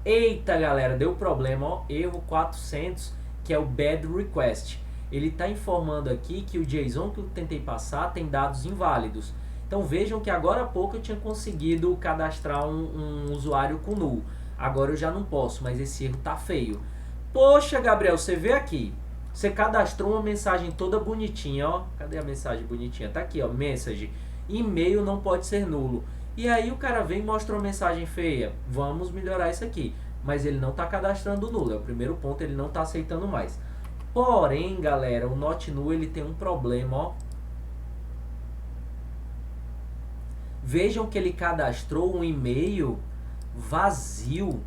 [SPEAKER 1] Eita, galera, deu problema, ó, erro 400, que é o bad request. Ele está informando aqui que o JSON que eu tentei passar tem dados inválidos. Então vejam que agora há pouco eu tinha conseguido cadastrar um usuário com null. Agora eu já não posso, mas esse erro tá feio. Poxa, Gabriel, você vê aqui. Você cadastrou uma mensagem toda bonitinha, ó. Cadê a mensagem bonitinha? Tá aqui, ó, message. E-mail não pode ser nulo. E aí o cara vem e mostra uma mensagem feia. Vamos melhorar isso aqui. Mas ele não está cadastrando nulo. É o primeiro ponto, ele não está aceitando mais. Porém, galera, o not null ele tem um problema, ó. Vejam que ele cadastrou um e-mail vazio.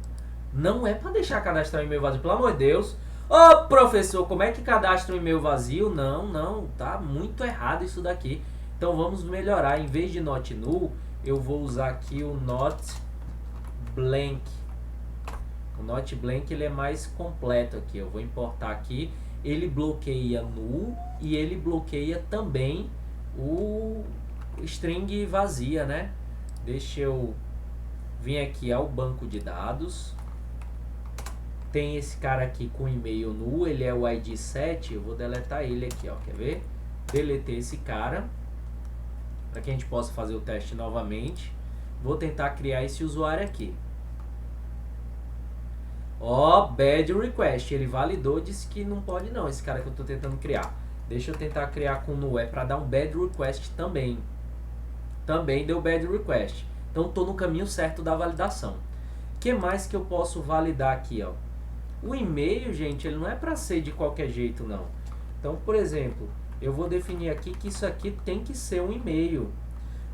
[SPEAKER 1] Não é para deixar cadastrar um e-mail vazio, pelo amor de Deus. Ô, professor, como é que cadastra um e-mail vazio? Não, tá muito errado isso daqui. Então vamos melhorar. Em vez de not null, eu vou usar aqui o not blank. O not blank ele é mais completo aqui. Eu vou importar aqui. Ele bloqueia null e ele bloqueia também o string vazia, né? Deixa eu vir aqui ao banco de dados. Tem esse cara aqui com e-mail null, ele é o ID 7, eu vou deletar ele aqui, ó, quer ver? Deletei esse cara, para que a gente possa fazer o teste novamente. Vou tentar criar esse usuário aqui. Ó, bad request, ele validou, disse que não pode não, esse cara que eu estou tentando criar. Deixa eu tentar criar com no para dar um bad request também. Também deu bad request. Então estou no caminho certo da validação. O que mais que eu posso validar aqui, ó? O e-mail, gente, ele não é para ser de qualquer jeito, não. Então, por exemplo, eu vou definir aqui que isso aqui tem que ser um e-mail.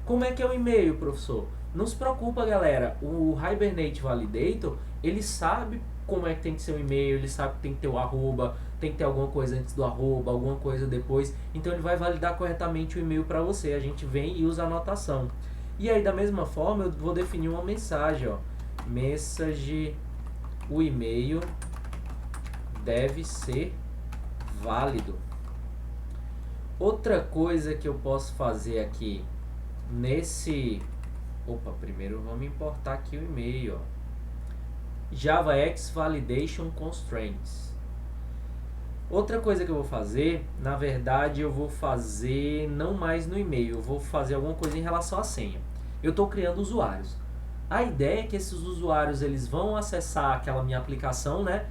[SPEAKER 1] Como é que é o e-mail, professor? Não se preocupa, galera. O Hibernate Validator, ele sabe como é que tem que ser o e-mail, ele sabe que tem que ter o arroba, tem que ter alguma coisa antes do arroba, alguma coisa depois. Então ele vai validar corretamente o e-mail para você. A gente vem e usa a anotação. E aí, da mesma forma, eu vou definir uma mensagem, ó. Message, o e-mail deve ser válido. Outra coisa que eu posso fazer aqui nesse... Opa, primeiro vamos importar aqui o e-mail, ó. JavaX Validation Constraints. Outra coisa que eu vou fazer, na verdade eu vou fazer não mais no e-mail, eu vou fazer alguma coisa em relação à senha. Eu estou criando usuários. A ideia é que esses usuários eles vão acessar aquela minha aplicação, né?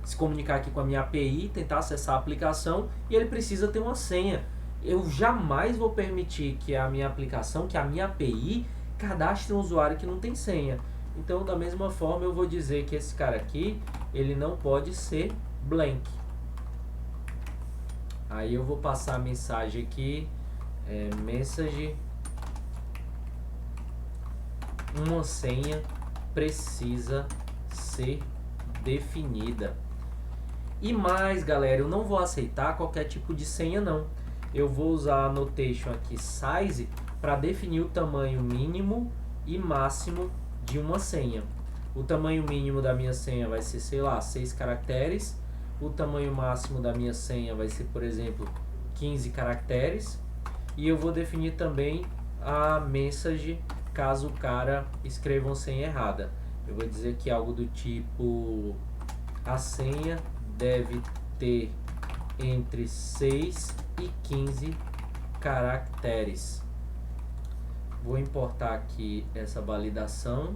[SPEAKER 1] Se comunicar aqui com a minha API, tentar acessar a aplicação e ele precisa ter uma senha. Eu jamais vou permitir que a minha aplicação, que a minha API cadastre um usuário que não tem senha. Então, da mesma forma, eu vou dizer que esse cara aqui, ele não pode ser blank. Aí eu vou passar a mensagem aqui, message, uma senha precisa ser definida. E mais, galera, eu não vou aceitar qualquer tipo de senha, não. Eu vou usar a annotation aqui, size, para definir o tamanho mínimo e máximo de uma senha. O tamanho mínimo da minha senha vai ser, sei lá, 6 caracteres. O tamanho máximo da minha senha vai ser, por exemplo, 15 caracteres. E eu vou definir também a message, caso o cara escreva uma senha errada. Eu vou dizer que algo do tipo: a senha deve ter entre 6 e 15 caracteres. Vou importar aqui essa validação.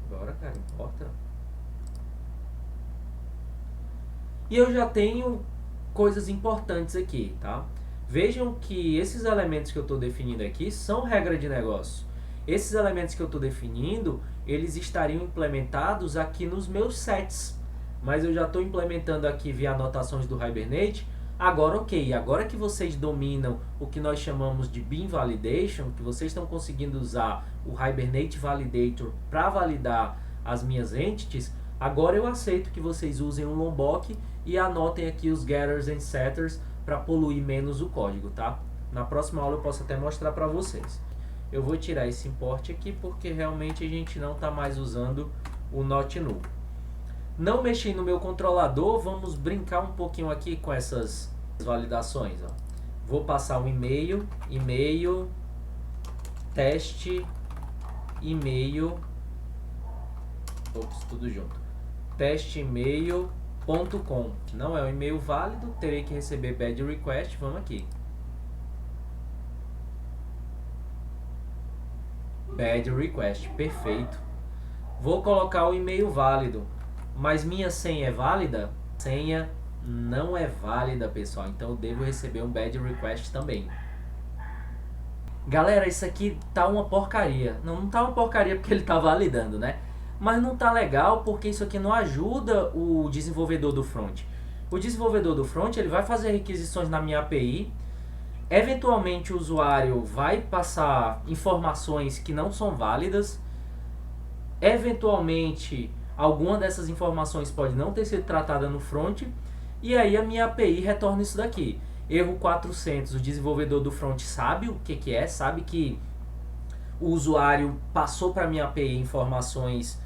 [SPEAKER 1] Bora, cara, importa. E eu já tenho coisas importantes aqui, tá? Vejam que esses elementos que eu estou definindo aqui são regra de negócio. Esses elementos que eu estou definindo, eles estariam implementados aqui nos meus sets. Mas eu já estou implementando aqui via anotações do Hibernate. Agora, ok, agora que vocês dominam o que nós chamamos de Bean Validation, que vocês estão conseguindo usar o Hibernate Validator para validar as minhas entities, agora eu aceito que vocês usem o Lombok e anotem aqui os getters and setters para poluir menos o código, tá? Na próxima aula eu posso até mostrar para vocês. Eu vou tirar esse import aqui porque realmente a gente não está mais usando o not null. Não mexi no meu controlador, vamos brincar um pouquinho aqui com essas validações, ó. Vou passar um e-mail, teste, e-mail, tudo junto, teste-e-mail.com. Não é um e-mail válido, terei que receber bad request, vamos aqui. Bad request, perfeito. Vou colocar o e-mail válido. Mas minha senha é válida? Senha não é válida, pessoal. Então eu devo receber um bad request também. Galera, isso aqui tá uma porcaria. Não tá uma porcaria porque ele tá validando, né? Mas não tá legal porque isso aqui não ajuda o desenvolvedor do front. O desenvolvedor do front, ele vai fazer requisições na minha API. Eventualmente o usuário vai passar informações que não são válidas. Eventualmente alguma dessas informações pode não ter sido tratada no front, e aí a minha API retorna isso daqui. Erro 400, o desenvolvedor do front sabe o que é, sabe que o usuário passou para a minha API informações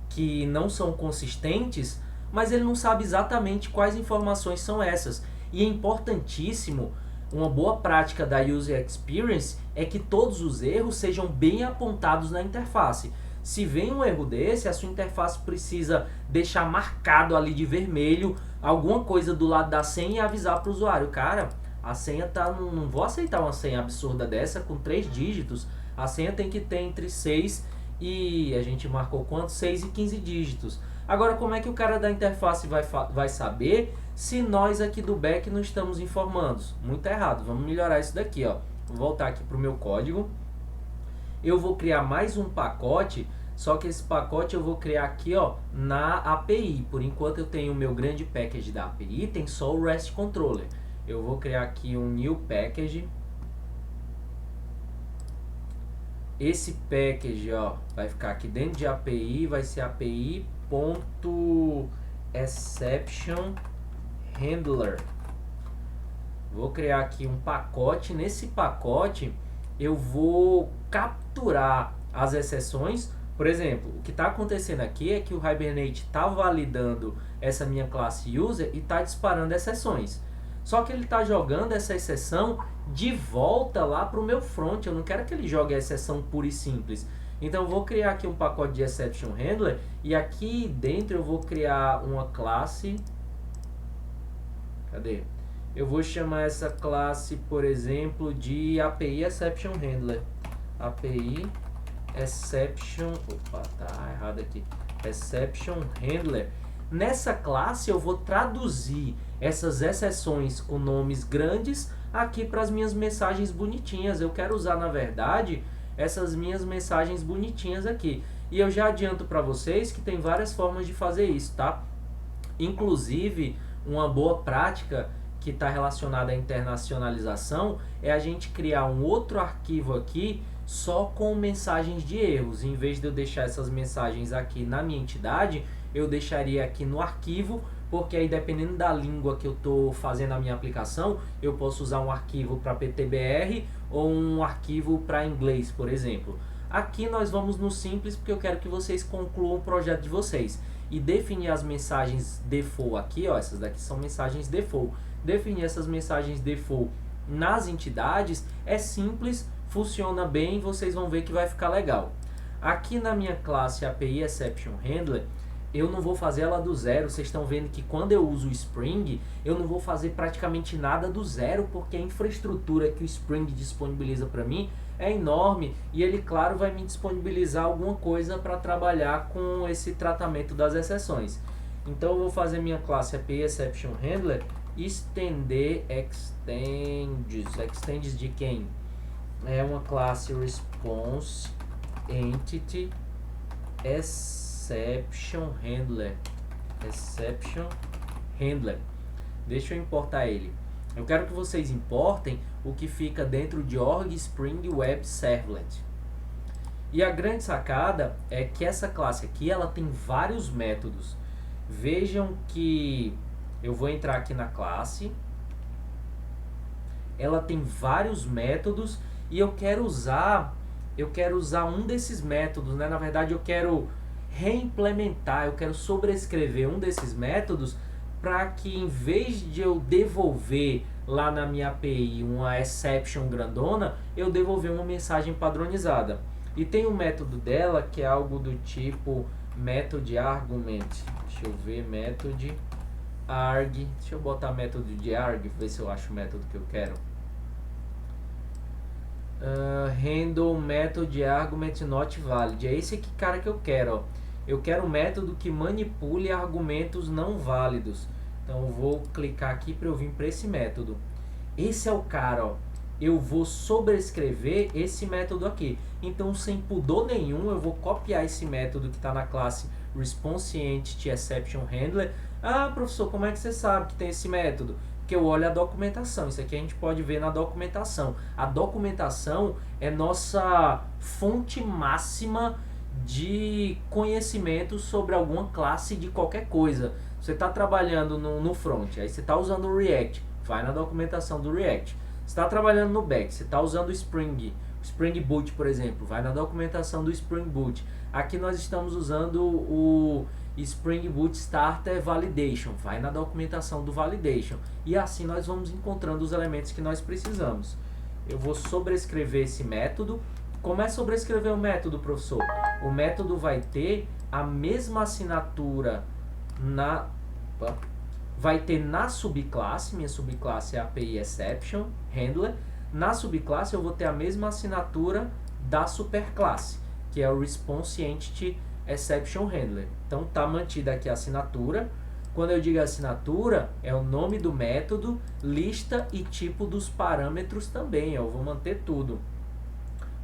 [SPEAKER 1] que não são consistentes, mas ele não sabe exatamente quais informações são essas. E é importantíssimo, uma boa prática da User Experience é que todos os erros sejam bem apontados na interface. Se vem um erro desse, a sua interface precisa deixar marcado ali de vermelho alguma coisa do lado da senha e avisar para o usuário: cara, a senha tá, não vou aceitar uma senha absurda dessa com 3 dígitos, a senha tem que ter entre 6 E a gente marcou quanto? 6 e 15 dígitos. Agora, como é que o cara da interface vai saber se nós aqui do back não estamos informando? Muito errado. Vamos melhorar isso daqui, ó. Vou voltar aqui para o meu código. Eu vou criar mais um pacote, só que esse pacote eu vou criar aqui, ó, na API. Por enquanto eu tenho o meu grande package da API, tem só o REST Controller. Eu vou criar aqui um new package. Esse package, ó, vai ficar aqui dentro de API, vai ser API.ExceptionHandler. Vou criar aqui um pacote. Nesse pacote eu vou capturar as exceções. Por exemplo, o que está acontecendo aqui é que o Hibernate está validando essa minha classe user e está disparando exceções. Só que ele está jogando essa exceção de volta lá para o meu front. Eu não quero que ele jogue a exceção pura e simples. Então eu vou criar aqui um pacote de Exception Handler e aqui dentro eu vou criar uma classe. Cadê? Eu vou chamar essa classe, por exemplo, de API Exception Handler. API Exception... Opa, tá errado aqui. Exception Handler. Nessa classe eu vou traduzir essas exceções com nomes grandes aqui para as minhas mensagens bonitinhas. Eu quero usar, na verdade, essas minhas mensagens bonitinhas aqui. E eu já adianto para vocês que tem várias formas de fazer isso, tá? Inclusive, uma boa prática que está relacionada à internacionalização é a gente criar um outro arquivo aqui só com mensagens de erros. Em vez de eu deixar essas mensagens aqui na minha entidade, eu deixaria aqui no arquivo, porque aí dependendo da língua que eu estou fazendo a minha aplicação, eu posso usar um arquivo para PTBR ou um arquivo para inglês, por exemplo. Aqui nós vamos no simples, porque eu quero que vocês concluam o projeto de vocês. E definir as mensagens default aqui, ó, essas daqui são mensagens default. Definir essas mensagens default nas entidades é simples, funciona bem, vocês vão ver que vai ficar legal. Aqui na minha classe API Exception Handler, eu não vou fazer ela do zero. Vocês estão vendo que quando eu uso o Spring, eu não vou fazer praticamente nada do zero, porque a infraestrutura que o Spring disponibiliza para mim é enorme e ele, claro, vai me disponibilizar alguma coisa para trabalhar com esse tratamento das exceções. Então eu vou fazer minha classe API Exception Handler estender extends de quem? É uma classe response entity exception handler. Deixa eu importar ele. Eu quero que vocês importem o que fica dentro de org Spring Web Servlet. E a grande sacada é que essa classe aqui ela tem vários métodos. Vejam que eu vou entrar aqui na classe. Ela tem vários métodos e eu quero usar um desses métodos, né? Na verdade, eu quero reimplementar, eu quero sobrescrever um desses métodos para que, em vez de eu devolver lá na minha API uma exception grandona, eu devolver uma mensagem padronizada. E tem um método dela que é algo do tipo method argument. Deixa eu ver, method arg. Deixa eu botar método de arg, ver se eu acho o método que eu quero. Handle method argument not valid. É esse aqui, cara, que eu quero, ó. Eu quero um método que manipule argumentos não válidos. Então eu vou clicar aqui para eu vir para esse método. Esse é o cara, ó. Eu vou sobrescrever esse método aqui. Então, sem pudor nenhum, eu vou copiar esse método que está na classe response entity exception handler. Ah, professor, como é que você sabe que tem esse método? Porque eu olho a documentação. Isso aqui a gente pode ver na documentação. A documentação é nossa fonte máxima de conhecimento sobre alguma classe de qualquer coisa. Você está trabalhando no front, aí você está usando o React, vai na documentação do React. Você está trabalhando no back, você está usando o Spring Boot, por exemplo, vai na documentação do Spring Boot. Aqui nós estamos usando o Spring Boot Starter Validation, vai na documentação do Validation. E assim nós vamos encontrando os elementos que nós precisamos. Eu vou sobrescrever esse método. Como é sobrescrever o método, professor? O método vai ter a mesma assinatura vai ter na subclasse, minha subclasse é a API Exception Handler. Na subclasse eu vou ter a mesma assinatura da superclasse. que é o Response Entity Exception Handler. Então está mantida aqui a assinatura. Quando eu digo assinatura, é o nome do método, lista e tipo dos parâmetros também. Eu vou manter tudo.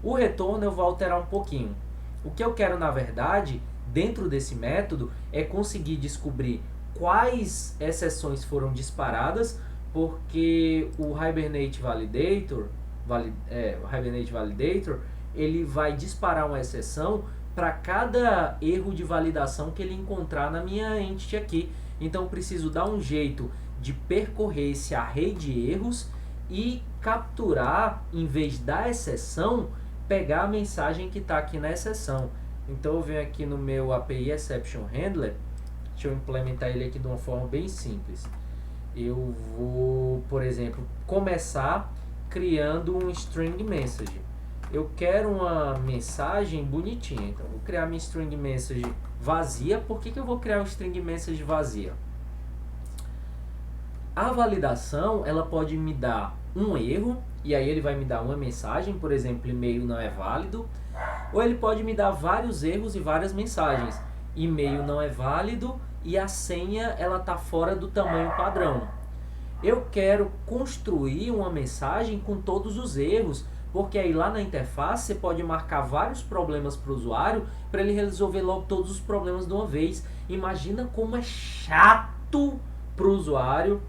[SPEAKER 1] O retorno eu vou alterar um pouquinho. O que eu quero, na verdade, dentro desse método, é conseguir descobrir quais exceções foram disparadas, porque o Hibernate Validator, ele vai disparar uma exceção para cada erro de validação que ele encontrar na minha entity aqui. Então eu preciso dar um jeito de percorrer esse array de erros e capturar, em vez da exceção, pegar a mensagem que está aqui na exceção. Então eu venho aqui no meu API Exception Handler, deixa eu implementar ele aqui de uma forma bem simples. Eu vou, por exemplo, começar criando um string message. Eu quero uma mensagem bonitinha, então vou criar minha string message vazia. Por que eu vou criar uma string message vazia? A validação, ela pode me dar um erro, e aí ele vai me dar uma mensagem, por exemplo, e-mail não é válido, ou ele pode me dar vários erros e várias mensagens. E-mail não é válido e a senha ela está fora do tamanho padrão. Eu quero construir uma mensagem com todos os erros, porque aí lá na interface você pode marcar vários problemas para o usuário para ele resolver logo todos os problemas de uma vez. Imagina como é chato para o usuário,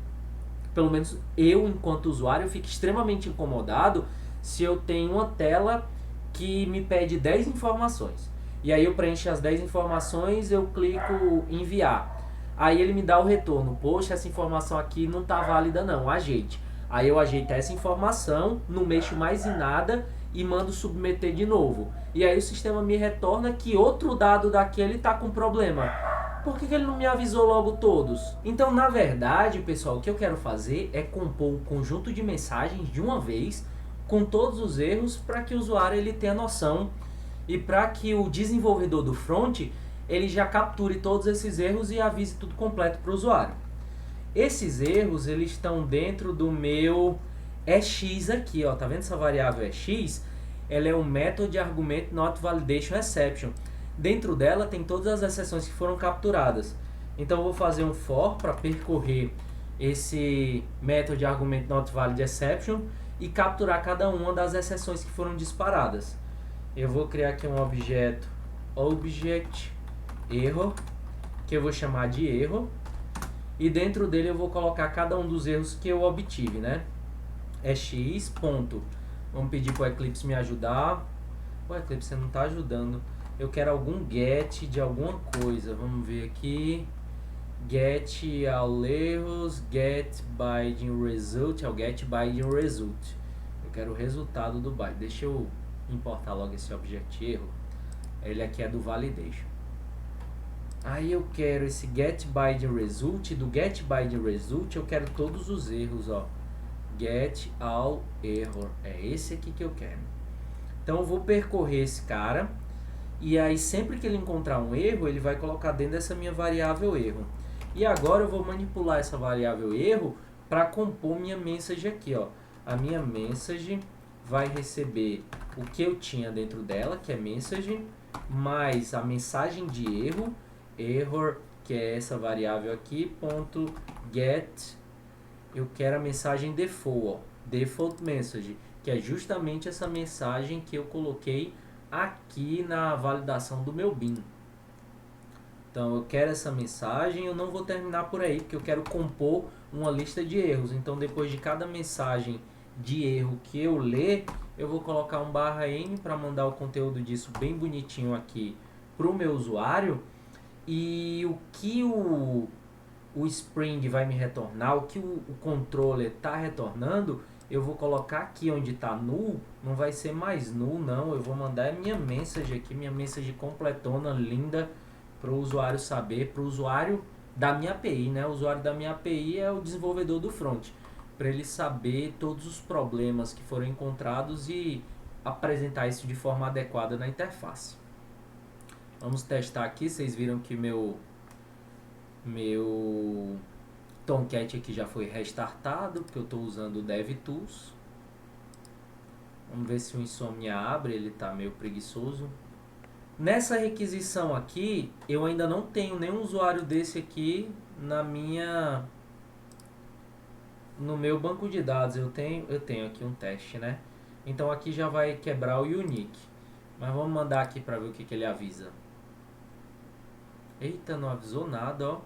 [SPEAKER 1] pelo menos eu enquanto usuário fico extremamente incomodado se eu tenho uma tela que me pede 10 informações. E aí eu preencho as 10 informações, eu clico enviar. Aí ele me dá o retorno, poxa, essa informação aqui não está válida não, ajeite. Aí eu ajeito essa informação, não mexo mais em nada e mando submeter de novo. E aí o sistema me retorna que outro dado daquele está com problema. Por que ele não me avisou logo todos? Então, na verdade, pessoal, o que eu quero fazer é compor um conjunto de mensagens de uma vez, com todos os erros, para que o usuário ele tenha noção e para que o desenvolvedor do front ele já capture todos esses erros e avise tudo completo para o usuário. Esses erros eles estão dentro do meu EX aqui, ó, tá vendo essa variável EX? Ela é um method argument not validation exception. Dentro dela tem todas as exceções que foram capturadas. Então eu vou fazer um for para percorrer esse method argument not valid exception e capturar cada uma das exceções que foram disparadas. Eu vou criar aqui um objeto object error, que eu vou chamar de erro, e dentro dele eu vou colocar cada um dos erros que eu obtive, né? X ponto. Vamos pedir para o Eclipse me ajudar. O Eclipse você não está ajudando. Eu quero algum get de alguma coisa. Vamos ver aqui. Get all erros, get binding result, é o get binding result. Eu quero o resultado do bind. Deixa eu importar logo esse object erro. Ele aqui é do validation. Aí eu quero esse get binding result. Do get binding result eu quero todos os erros, ó. Get all error. É esse aqui que eu quero. Então eu vou percorrer esse cara. E aí sempre que ele encontrar um erro, ele vai colocar dentro dessa minha variável erro. E agora eu vou manipular essa variável erro para compor minha message aqui, ó. A minha message vai receber o que eu tinha dentro dela, que é message, mais a mensagem de erro, error, que é essa variável aqui, ponto get. Eu quero a mensagem default, ó, default message, que é justamente essa mensagem que eu coloquei aqui na validação do meu bin. Então eu quero essa mensagem, eu não vou terminar por aí, porque eu quero compor uma lista de erros. Então depois de cada mensagem de erro que eu ler, eu vou colocar um /n para mandar o conteúdo disso bem bonitinho aqui para o meu usuário. E o que o Spring vai me retornar, o que o controller está retornando, eu vou colocar aqui onde está null, não vai ser mais null não, eu vou mandar a minha message aqui, minha message completona, linda, para o usuário saber, para o usuário da minha API, né? O usuário da minha API é o desenvolvedor do front, para ele saber todos os problemas que foram encontrados e apresentar isso de forma adequada na interface. Vamos testar aqui, vocês viram que meu Tomcat aqui já foi restartado, porque eu estou usando o DevTools. Vamos ver se o Insomnia abre, ele está meio preguiçoso. Nessa requisição aqui, eu ainda não tenho nenhum usuário desse aqui no meu banco de dados. Eu tenho aqui um teste, né? Então aqui já vai quebrar o unique. Mas vamos mandar aqui para ver o que ele avisa. Eita, não avisou nada, ó.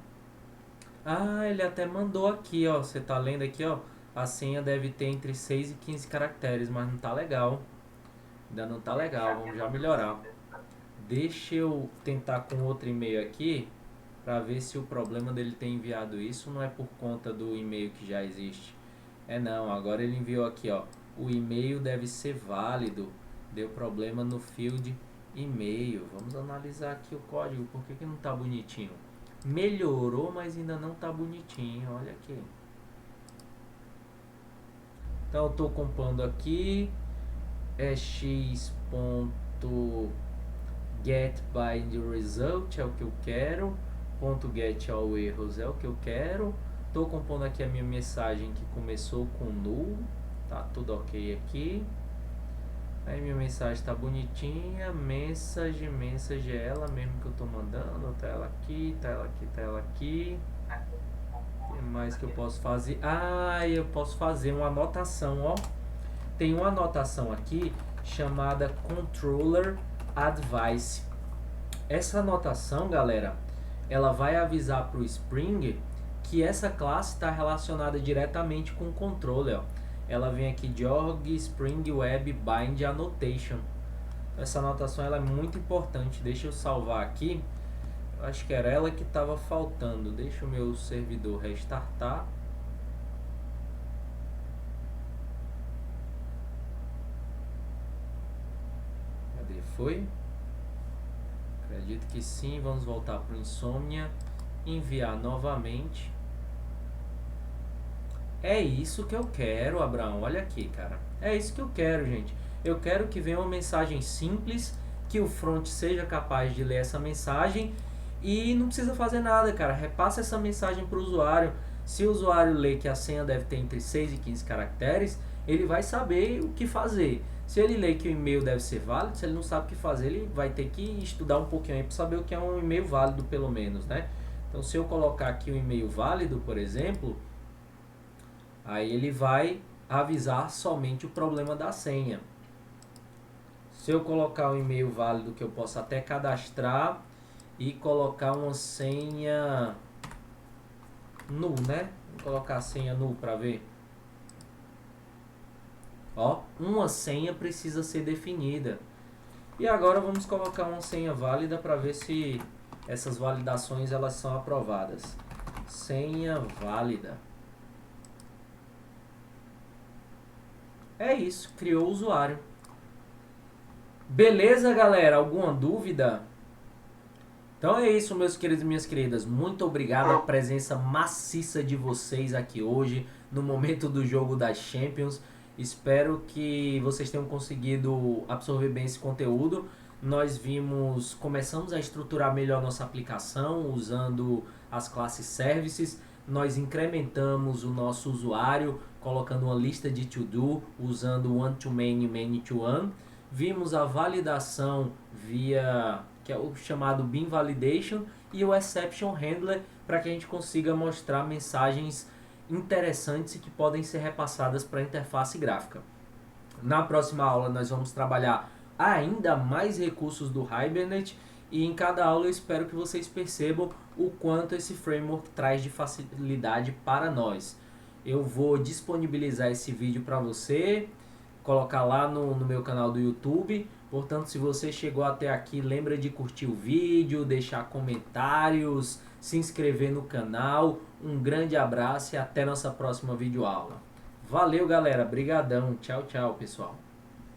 [SPEAKER 1] Ah, ele até mandou aqui, ó. Você tá lendo aqui, ó. A senha deve ter entre 6 e 15 caracteres, mas não tá legal. Ainda não tá legal, vamos já melhorar. Deixa eu tentar com outro e-mail aqui para ver se o problema dele ter enviado isso não é por conta do e-mail que já existe. É não, agora ele enviou aqui, ó. O e-mail deve ser válido. Deu problema no field e-mail. Vamos analisar aqui o código, por que não tá bonitinho? Melhorou, mas ainda não tá bonitinho, olha aqui. Então eu estou compondo aqui é x.getBindResult é o que eu quero, .getAllErros é o que eu quero. Estou compondo aqui a minha mensagem que começou com null, tá tudo ok aqui. Aí minha mensagem está bonitinha, message é ela mesmo que eu estou mandando, tá ela aqui, tá ela aqui, tá ela aqui. O que mais que eu posso fazer? Ah, eu posso fazer uma anotação, ó. Tem uma anotação aqui chamada Controller Advice. Essa anotação, galera, ela vai avisar para o Spring que essa classe está relacionada diretamente com o controller. Ó. Ela vem aqui de org Spring Web Bind Annotation. Essa anotação ela é muito importante. Deixa eu salvar aqui. Eu acho que era ela que estava faltando. Deixa o meu servidor restartar. Cadê? Foi? Acredito que sim. Vamos voltar para o Insomnia. Enviar novamente. É isso que eu quero, Abraão. Olha aqui, cara. É isso que eu quero, gente. Eu quero que venha uma mensagem simples, que o front seja capaz de ler essa mensagem e não precisa fazer nada, cara. Repassa essa mensagem para o usuário. Se o usuário ler que a senha deve ter entre 6 e 15 caracteres, ele vai saber o que fazer. Se ele ler que o e-mail deve ser válido, se ele não sabe o que fazer, ele vai ter que estudar um pouquinho aí para saber o que é um e-mail válido, pelo menos, né? Então, se eu colocar aqui um e-mail válido, por exemplo, aí ele vai avisar somente o problema da senha. Se eu colocar um e-mail válido que eu posso até cadastrar e colocar uma senha null, né? Vou colocar a senha null para ver. Ó, uma senha precisa ser definida. E agora vamos colocar uma senha válida para ver se essas validações elas são aprovadas. Senha válida. É isso, criou o usuário. Beleza, galera? Alguma dúvida? Então é isso, meus queridos e minhas queridas. Muito obrigado pela presença maciça de vocês aqui hoje, no momento do jogo das Champions. Espero que vocês tenham conseguido absorver bem esse conteúdo. Nós começamos a estruturar melhor nossa aplicação usando as classes services. Nós incrementamos o nosso usuário colocando uma lista de to-do usando one-to-many, many-to-one. Vimos a validação via, que é o chamado Bean Validation, e o Exception Handler para que a gente consiga mostrar mensagens interessantes e que podem ser repassadas para a interface gráfica. Na próxima aula nós vamos trabalhar ainda mais recursos do Hibernate e em cada aula eu espero que vocês percebam o quanto esse framework traz de facilidade para nós. Eu vou disponibilizar esse vídeo para você, colocar lá no meu canal do YouTube. Portanto, se você chegou até aqui, lembra de curtir o vídeo, deixar comentários, se inscrever no canal. Um grande abraço e até nossa próxima videoaula. Valeu, galera. Brigadão. Tchau, tchau, pessoal.